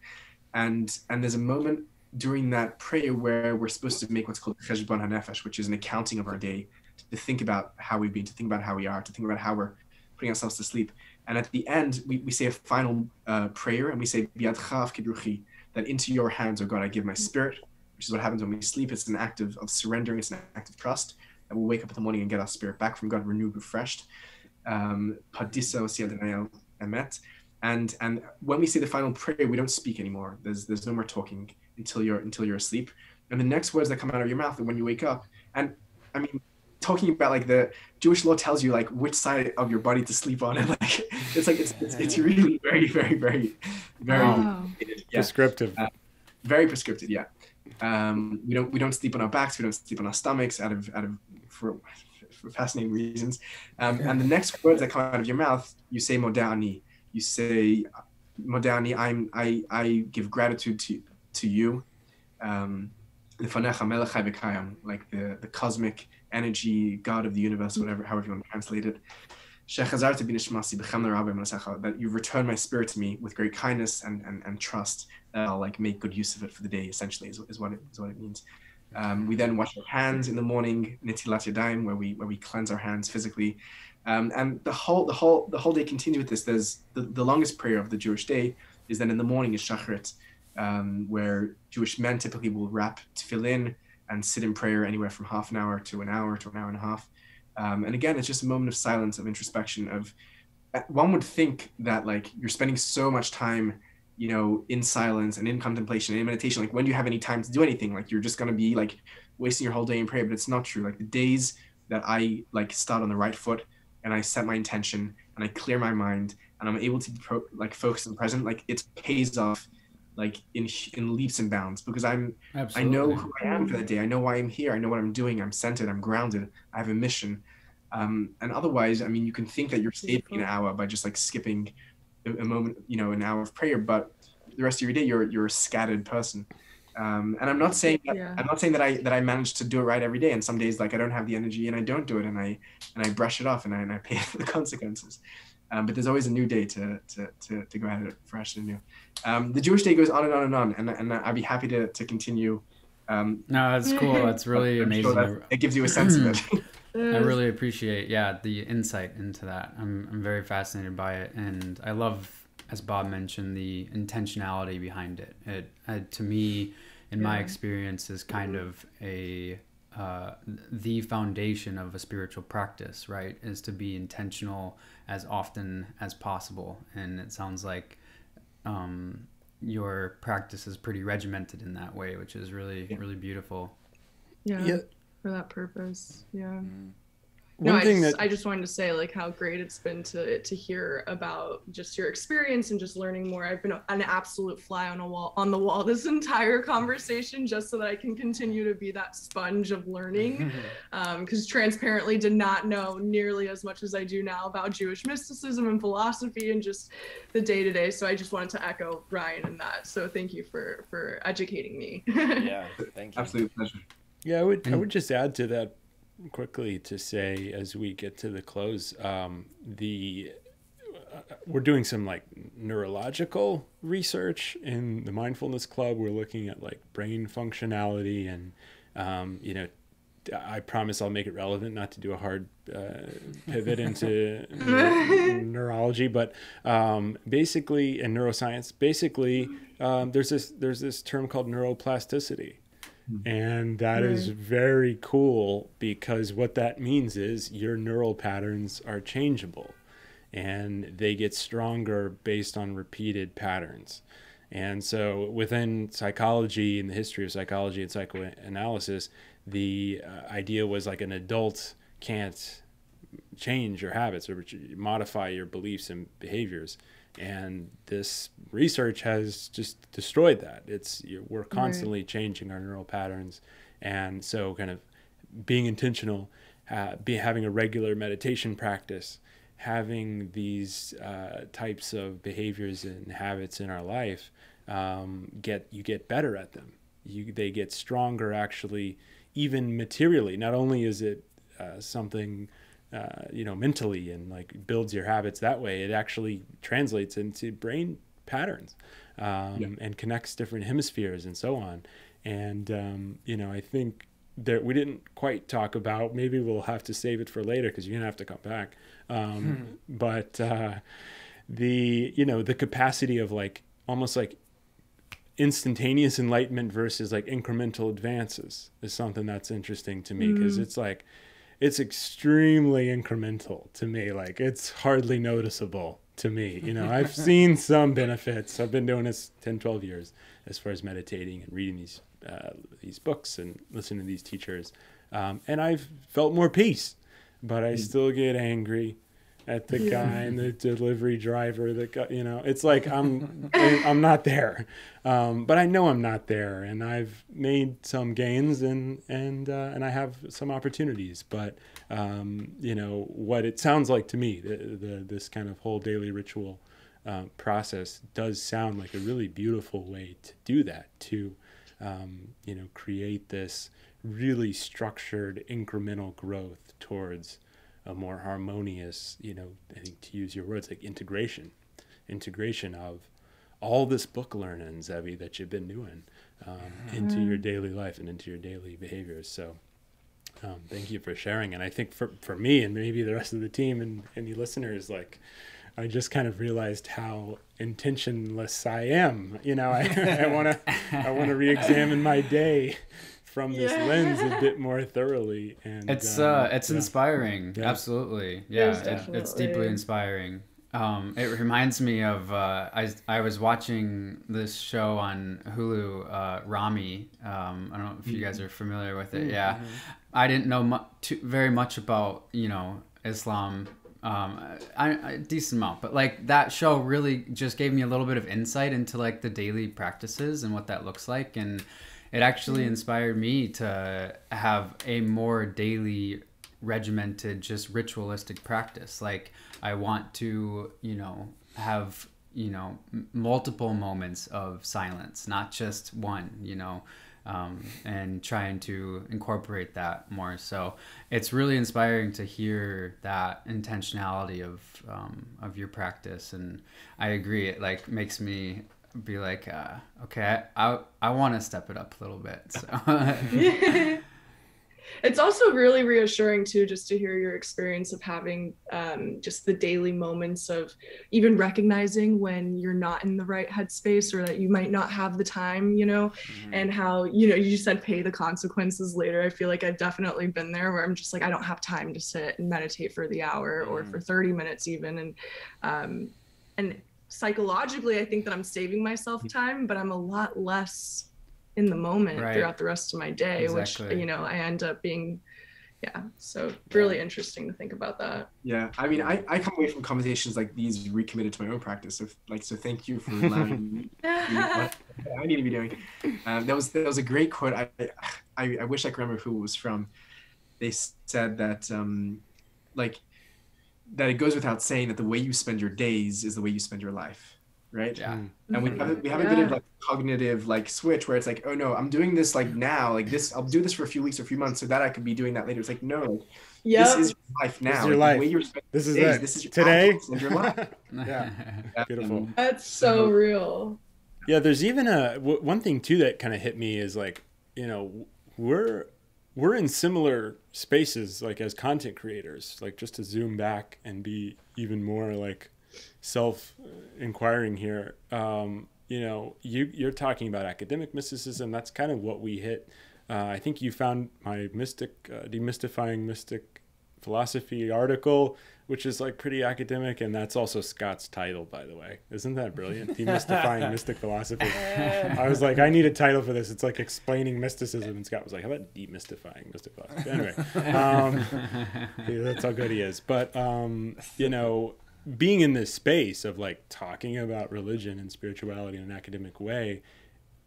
[SPEAKER 1] and there's a moment during that prayer where we're supposed to make what's called cheshbon hanefesh, which is an accounting of our day, to think about how we've been, to think about how we are, to think about how we're putting ourselves to sleep. And at the end, we say a final prayer, and we say Biadcha kidruchi, that into your hands, O God, I give my spirit, which is what happens when we sleep. It's an act of surrendering, it's an act of trust. And we'll wake up in the morning and get our spirit back from God, renewed, refreshed. Padisa osi Adonai emet. And when we say the final prayer, we don't speak anymore. There's no more talking until you're asleep. And the next words that come out of your mouth, and when you wake up, and I mean, talking about like the Jewish law tells you like which side of your body to sleep on, and like it's really very, very, very, very
[SPEAKER 4] Wow.
[SPEAKER 2] Prescriptive.
[SPEAKER 1] very prescriptive. Yeah. We don't sleep on our backs. We don't sleep on our stomachs for fascinating reasons. And the next words that come out of your mouth, you say modani. You say modani. I give gratitude to you. Like the cosmic energy, God of the universe, however you want to translate it. That you return my spirit to me with great kindness and trust, that I'll like make good use of it for the day, essentially is what it means. We then wash our hands in the morning, netilat yadayim, where we cleanse our hands physically. And the whole day continues with this. There's the longest prayer of the Jewish day is then in the morning is shacharit, where Jewish men typically will wrap tefillin and sit in prayer anywhere from half an hour to an hour and a half. And again, it's just a moment of silence, of introspection. One would think that like you're spending so much time, in silence and in contemplation and in meditation. Like, when do you have any time to do anything? Like, you're just going to be like wasting your whole day in prayer. But it's not true. Like, the days that I like start on the right foot and I set my intention and I clear my mind and I'm able to focus on the present, like it pays off like in leaps and bounds, because I know who I am for that day. I know why I'm here. I know what I'm doing. I'm centered. I'm grounded. I have a mission. And otherwise, I mean, you can think that you're saving an hour by just like skipping a moment, an hour of prayer, but the rest of your day, you're a scattered person. And I'm not saying that I managed to do it right every day. And some days, like I don't have the energy and I don't do it, and I brush it off and I pay for the consequences. But there's always a new day to go at it fresh and new. The Jewish day goes on and on and on, and I'd be happy to continue.
[SPEAKER 5] No, that's cool. That's really amazing.
[SPEAKER 1] Sure it gives you a sense of it.
[SPEAKER 5] I really appreciate, the insight into that. I'm very fascinated by it, and I love, as Bob mentioned, the intentionality behind it. It to me, in my experience, is kind of the foundation of a spiritual practice, right? Is to be intentional as often as possible. And it sounds like your practice is pretty regimented in that way, which is really, really beautiful.
[SPEAKER 4] Yeah. For that purpose. Yeah. I just wanted to say like how great it's been to hear about just your experience and just learning more. I've been an absolute fly on the wall this entire conversation, just so that I can continue to be that sponge of learning, because transparently did not know nearly as much as I do now about Jewish mysticism and philosophy and just the day-to-day. So I just wanted to echo Ryan in that. So thank you for educating me.
[SPEAKER 3] Yeah, thank you.
[SPEAKER 1] Absolute pleasure.
[SPEAKER 2] Yeah, I would just add to that quickly to say, as we get to the close, we're doing some like neurological research in the Mindfulness Club. We're looking at like brain functionality, and I promise I'll make it relevant, not to do a hard pivot into neurology, but basically in neuroscience, there's this term called neuroplasticity. And that is very cool, because what that means is your neural patterns are changeable and they get stronger based on repeated patterns. And so within psychology and the history of psychology and psychoanalysis, the idea was like an adult can't change your habits or modify your beliefs and behaviors. And this research has just destroyed that. We're constantly changing our neural patterns. And so kind of being intentional, having a regular meditation practice, having these types of behaviors and habits in our life, you get better at them. They get stronger, actually, even materially. Not only is it something mentally, and like builds your habits that way, it actually translates into brain patterns and connects different hemispheres and so on. And I think that we didn't quite talk about, maybe we'll have to save it for later because you're gonna have to come back, but the capacity of like almost like instantaneous enlightenment versus like incremental advances is something that's interesting to me, because it's extremely incremental to me. Like, it's hardly noticeable to me. You know, I've seen some benefits. I've been doing this 10, 12 years as far as meditating and reading these books and listening to these teachers. And I've felt more peace, but I still get angry at the guy and the delivery driver that got, you know, it's like I'm not there. But I know I'm not there, and I've made some gains and I have some opportunities. But you know, what it sounds like to me, this kind of whole daily ritual process does sound like a really beautiful way to do that, to you know, create this really structured incremental growth towards a more harmonious, you know, I think to use your words, like integration of all this book learning, Zevi, that you've been doing into your daily life and into your daily behaviors. So thank you for sharing. And I think for me and maybe the rest of the team and any listeners, like, I just kind of realized how intentionless I am. You know, I want to re-examine my day from this lens a bit more thoroughly. And
[SPEAKER 5] it's inspiring. Yeah. Absolutely. Yeah. It's deeply inspiring. It reminds me of, I was watching this show on Hulu, Rami. I don't know if you guys are familiar with it. Yeah. I didn't know very much about, you know, Islam, a decent amount, but like that show really just gave me a little bit of insight into like the daily practices and what that looks like. And it actually inspired me to have a more daily regimented, just ritualistic practice. Like I want to, you know, have, you know, multiple moments of silence, not just one, you know, and trying to incorporate that more. So it's really inspiring to hear that intentionality of your practice. And I agree. It like makes me be like, okay, I want to step it up a little bit. So
[SPEAKER 4] it's also really reassuring too, just to hear your experience of having just the daily moments of even recognizing when you're not in the right headspace or that you might not have the time, you know, and how, you know, you said pay the consequences later. I feel like I've definitely been there where I'm just like, I don't have time to sit and meditate for the hour or for 30 minutes even. And psychologically, I think that I'm saving myself time, but I'm a lot less in the moment throughout the rest of my day, which, you know, I end up being, so really interesting to think about that.
[SPEAKER 1] Yeah, I mean, I come away from conversations like these recommitted to my own practice. So thank you for allowing me what I need to be doing. That was a great quote. I wish I could remember who it was from. They said that that it goes without saying that the way you spend your days is the way you spend your life, right?
[SPEAKER 3] Yeah.
[SPEAKER 1] And we have a bit of like cognitive like switch where it's like, oh no, I'm doing this like now, like this, I'll do this for a few weeks or a few months so that I could be doing that later. It's like, no, this is your life now.
[SPEAKER 2] This is your life.
[SPEAKER 1] The way you're spending
[SPEAKER 2] this is
[SPEAKER 1] days,
[SPEAKER 2] it.
[SPEAKER 1] This is your
[SPEAKER 2] today.
[SPEAKER 1] And your life.
[SPEAKER 2] Yeah, beautiful.
[SPEAKER 4] That's so real.
[SPEAKER 2] Yeah, there's even one thing too that kind of hit me is like, you know, we're in similar spaces, like as content creators, like just to zoom back and be even more like self-inquiring here. You know, you're talking about academic mysticism. That's kind of what we hit. I think you found my demystifying mystic philosophy article, which is like pretty academic, and that's also Scott's title, by the way. Isn't that brilliant? Demystifying mystic philosophy. I was like, I need a title for this. It's like explaining mysticism, and Scott was like, how about demystifying mystic philosophy? Anyway, that's how good he is. But you know, being in this space of like talking about religion and spirituality in an academic way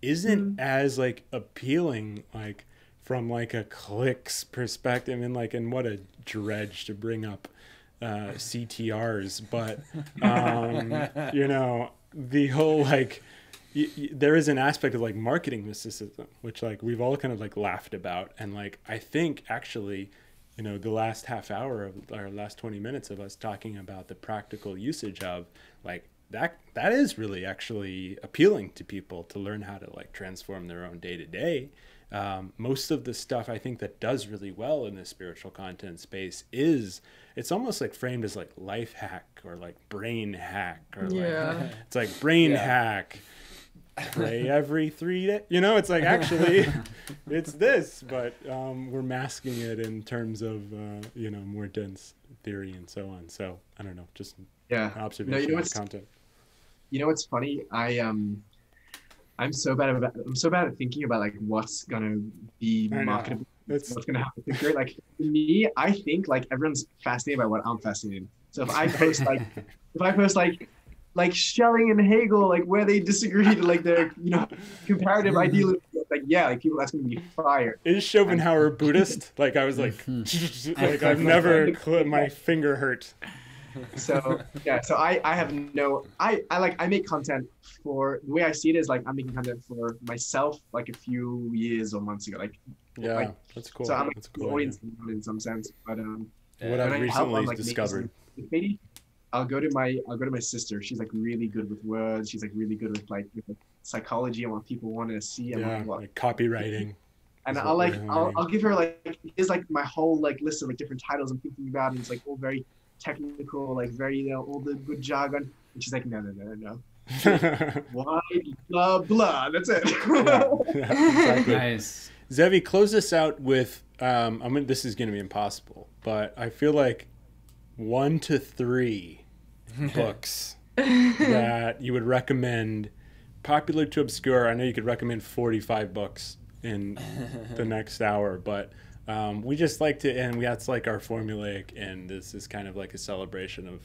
[SPEAKER 2] isn't as like appealing, like from like a clicks perspective, and what a dredge to bring up CTRs, but you know, the whole like there is an aspect of like marketing mysticism, which like we've all kind of like laughed about, and like I think actually, you know, the last half hour of our last 20 minutes of us talking about the practical usage of like that is really actually appealing to people to learn how to like transform their own day to day. Most of the stuff I think that does really well in the spiritual content space it's almost like framed as like life hack or like brain hack or like it's like brain hack, pray every 3 days, you know, it's like actually it's this, but we're masking it in terms of you know, more dense theory and so on. So I don't know, just
[SPEAKER 1] Yeah.
[SPEAKER 2] observation of content.
[SPEAKER 1] You know what's funny? I'm so bad at thinking about like what's gonna be marketable, what's gonna happen. Like for me, I think like everyone's fascinated by what I'm fascinated in. So if I post like Schelling and Hegel, like where they disagreed, like their comparative idealism, like like people, that's gonna be fire.
[SPEAKER 2] Is Schopenhauer Buddhist? Like I was like, like I've never my finger hurt.
[SPEAKER 1] So yeah, so I have I make content for, the way I see it is like I'm making content for myself like a few years or months ago,
[SPEAKER 2] that's cool.
[SPEAKER 1] So I'm like
[SPEAKER 2] that's cool,
[SPEAKER 1] audience in some sense, but
[SPEAKER 2] what I've recently discovered.
[SPEAKER 1] Maybe I'll go to my sister. She's like really good with words. She's like really good with like psychology and what people want to see and
[SPEAKER 2] like copywriting.
[SPEAKER 1] And I'll give her like, here's like my whole like list of like different titles I'm thinking about, and it's like all very technical, like very all the good jargon. And she's like, no. Why blah blah. That's it.
[SPEAKER 2] Exactly.
[SPEAKER 5] Nice.
[SPEAKER 2] Zevi, close us out with this is going to be impossible, but I feel like 1 to 3 books that you would recommend, popular to obscure. I know you could recommend 45 books in the next hour, but we just like to end. That's like our formulaic, and this is kind of like a celebration of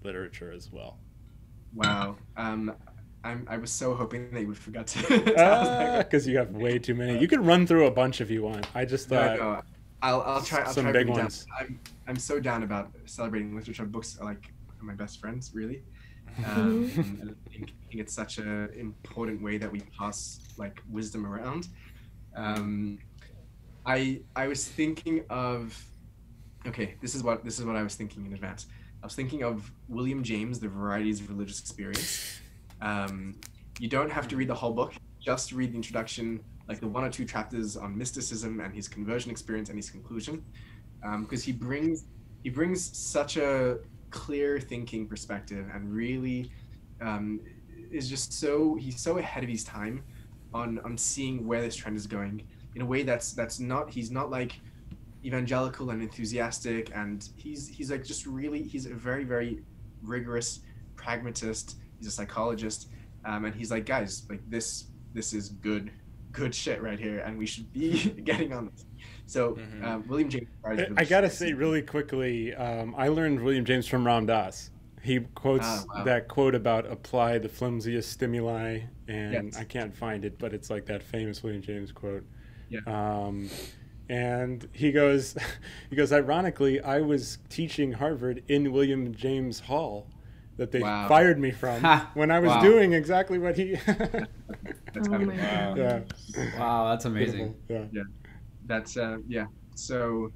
[SPEAKER 2] literature as well.
[SPEAKER 1] Wow. I was so hoping that you would forget to.
[SPEAKER 2] Because you have way too many. You can run through a bunch if you want. I just thought.
[SPEAKER 1] No. I'll try. I'll
[SPEAKER 2] some
[SPEAKER 1] try
[SPEAKER 2] big ones.
[SPEAKER 1] I'm so down about celebrating literature. Books are like my best friends, really. And I think it's such an important way that we pass like wisdom around. I was thinking of. Okay, this is what I was thinking in advance. I was thinking of William James, The Varieties of Religious Experience. You don't have to read the whole book, just read the introduction, like the 1 or 2 chapters on mysticism and his conversion experience and his conclusion, because he brings such a clear thinking perspective, and really is just he's so ahead of his time on seeing where this trend is going in a way that's not, he's not like evangelical and enthusiastic, and he's like just really, he's a very, very rigorous pragmatist. He's a psychologist, and he's like, guys, like this is good shit right here, and we should be getting on this. So William James,
[SPEAKER 2] I gotta say really quickly, I learned William James from Ram Dass. He quotes that quote about apply the flimsiest stimuli, and I can't find it, but it's like that famous William James quote. And he goes, ironically, I was teaching Harvard in William James Hall that they fired me from when I was doing exactly what he.
[SPEAKER 5] Wow, that's amazing.
[SPEAKER 1] Yeah. That's So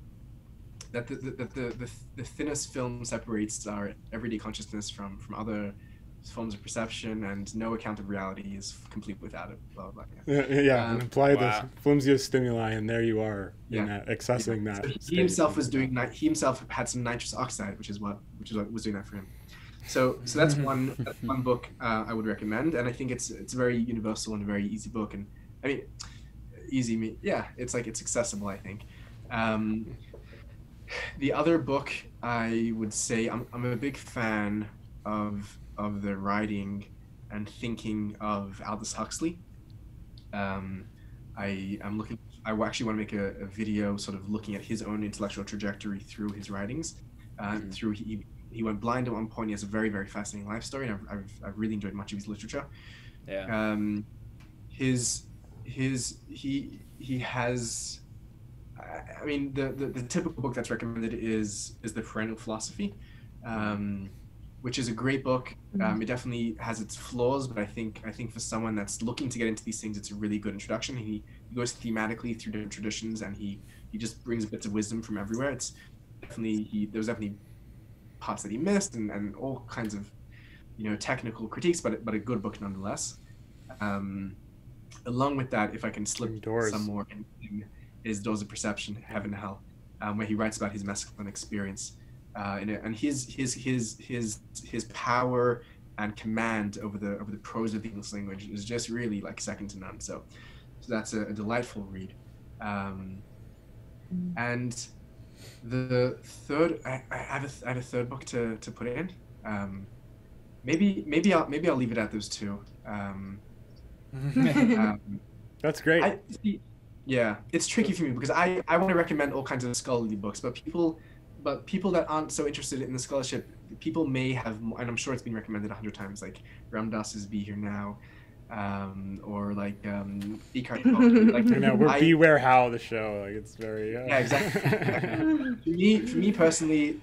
[SPEAKER 1] that the thinnest film separates our everyday consciousness from other forms of perception, and no account of reality is complete without it. Blah blah.
[SPEAKER 2] And apply the flimsiest stimuli, and there you are, accessing that.
[SPEAKER 1] So he himself was doing. He himself had some nitrous oxide, which is what was doing that for him. So that's one book I would recommend, and I think it's very universal and a very easy book, and I mean, it's accessible, I think. The other book I would say, I'm a big fan of the writing and thinking of Aldous Huxley. I actually want to make a video sort of looking at his own intellectual trajectory through his writings. He went blind at one point. He has a very, very fascinating life story, and I've really enjoyed much of his literature. He has, I mean, the typical book that's recommended is The Perennial Philosophy, which is a great book. It definitely has its flaws, but I think for someone that's looking to get into these things, it's a really good introduction. He goes thematically through different traditions, and he just brings bits of wisdom from everywhere. It's definitely there was definitely parts that he missed, and all kinds of technical critiques, but a good book nonetheless. Along with that, if I can slip some more in, is Doors of Perception, Heaven and Hell, where he writes about his mescaline experience, and his power and command over the prose of the English language is just really like second to none. So that's a delightful read. And the third, I have a third book to put in. Maybe I'll leave it at those two.
[SPEAKER 2] That's great.
[SPEAKER 1] Yeah, it's tricky for me because I want to recommend all kinds of scholarly books, but people that aren't so interested in the scholarship, people may have, and I'm sure it's been recommended 100 times, like Ram Dass's Be Here Now, or like Eckhart Tolle. Like,
[SPEAKER 2] you know, we're Beware How the show. Like, it's very
[SPEAKER 1] yeah, exactly. For me personally,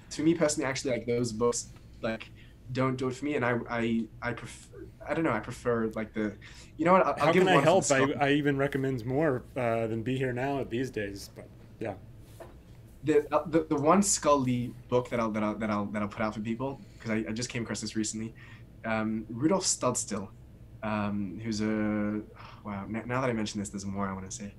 [SPEAKER 1] actually, like those books, like don't do it for me, and I prefer. I don't know. I prefer like the, you know what? I'll
[SPEAKER 2] How
[SPEAKER 1] give
[SPEAKER 2] can I
[SPEAKER 1] one
[SPEAKER 2] help?
[SPEAKER 1] for
[SPEAKER 2] I even recommend more than Be Here Now these days. But yeah,
[SPEAKER 1] the one scholarly book that I'll put out for people, because I just came across this recently. Rudolf Studstill, who's a wow. Now that I mention this, there's more I want to say.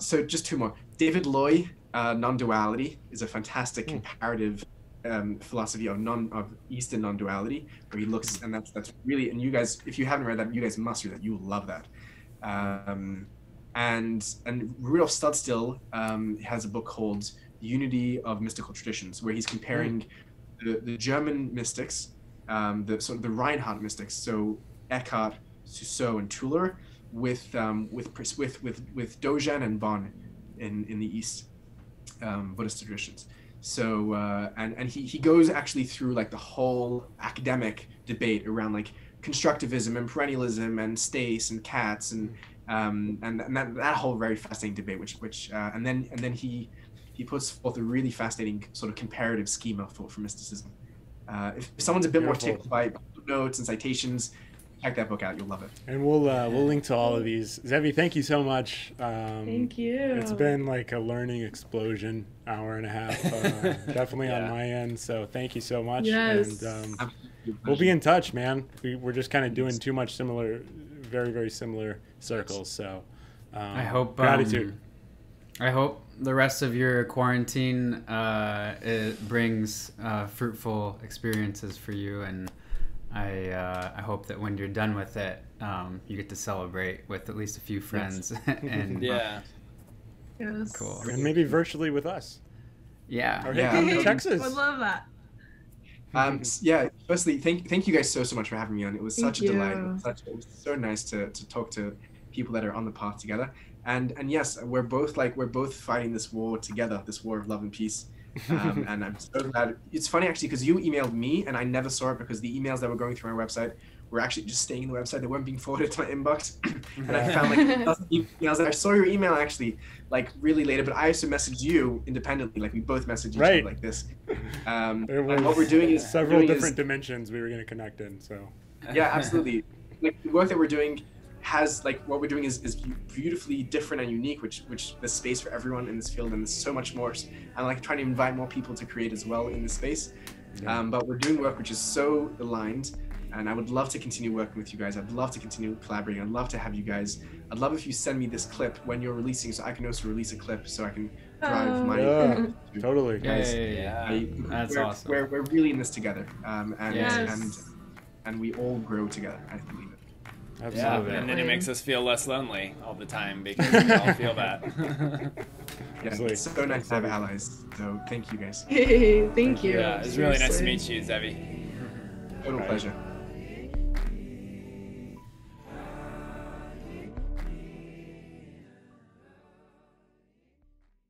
[SPEAKER 1] So just two more. David Loy, Non-Duality, is a fantastic comparative philosophy of Eastern non-duality, where he looks, and that's really, and you guys, if you haven't read that, you guys must read that. You will love that. And Rudolf Studstill has a book called Unity of Mystical Traditions, where he's comparing the German mystics, the Reinhardt mystics, so Eckhart, Suso, and Tuller, with Dogen and Bon in the East, Buddhist traditions. So and he goes actually through like the whole academic debate around like constructivism and perennialism and Stace and Katz and that whole very fascinating debate, which and then he puts forth a really fascinating sort of comparative schema for mysticism. If someone's a bit more tickled by notes and citations, check that book out. You'll love it.
[SPEAKER 2] And we'll link to all of these. Zevi, thank you so much.
[SPEAKER 4] Thank you.
[SPEAKER 2] It's been like a learning explosion, hour and a half, definitely on my end. So thank you so much.
[SPEAKER 4] Yes.
[SPEAKER 2] And we'll be in touch, man. We're just kind of doing too much very, very similar circles. So
[SPEAKER 5] I hope
[SPEAKER 2] gratitude.
[SPEAKER 5] I hope the rest of your quarantine it brings fruitful experiences for you, and I hope that when you're done with it, you get to celebrate with at least a few friends. And
[SPEAKER 4] Yes.
[SPEAKER 5] cool.
[SPEAKER 2] And maybe virtually with us.
[SPEAKER 5] Yeah.
[SPEAKER 2] Or hey, come to Texas.
[SPEAKER 4] I would love that.
[SPEAKER 1] Yeah. Firstly, thank you guys so much for having me on. It was such a delight. It was so nice to talk to people that are on the path together. And yes, we're both fighting this war together, this war of love and peace. And I'm so glad. It's funny actually because you emailed me and I never saw it because the emails that were going through my website were actually just staying in the website. They weren't being forwarded to my inbox. And I found like emails. I saw your email actually like really later, but I also messaged you independently. Like we both messaged each other like this. What we're doing is
[SPEAKER 2] several different dimensions we were going to connect in. So
[SPEAKER 1] yeah, absolutely. Like the work that we're doing has like what we're doing is beautifully different and unique, which there's space for everyone in this field, and there's so much more. I'm like trying to invite more people to create as well in this space. But we're doing work which is so aligned, and I would love to continue working with you guys. I'd love to continue collaborating. I'd love to have you guys. I'd love if you send me this clip when you're releasing, so I can also release a clip so I can drive my
[SPEAKER 2] totally.
[SPEAKER 5] Yeah. That's awesome.
[SPEAKER 1] We're really in this together, and we all grow together. I believe it.
[SPEAKER 2] Absolutely.
[SPEAKER 3] Yeah, and then it makes us feel less lonely all the time because we all feel that.
[SPEAKER 1] Yeah, it's so nice to have allies. So thank you guys.
[SPEAKER 4] Thank you.
[SPEAKER 3] Yeah, it's really nice to meet you, Zevi.
[SPEAKER 1] Total pleasure.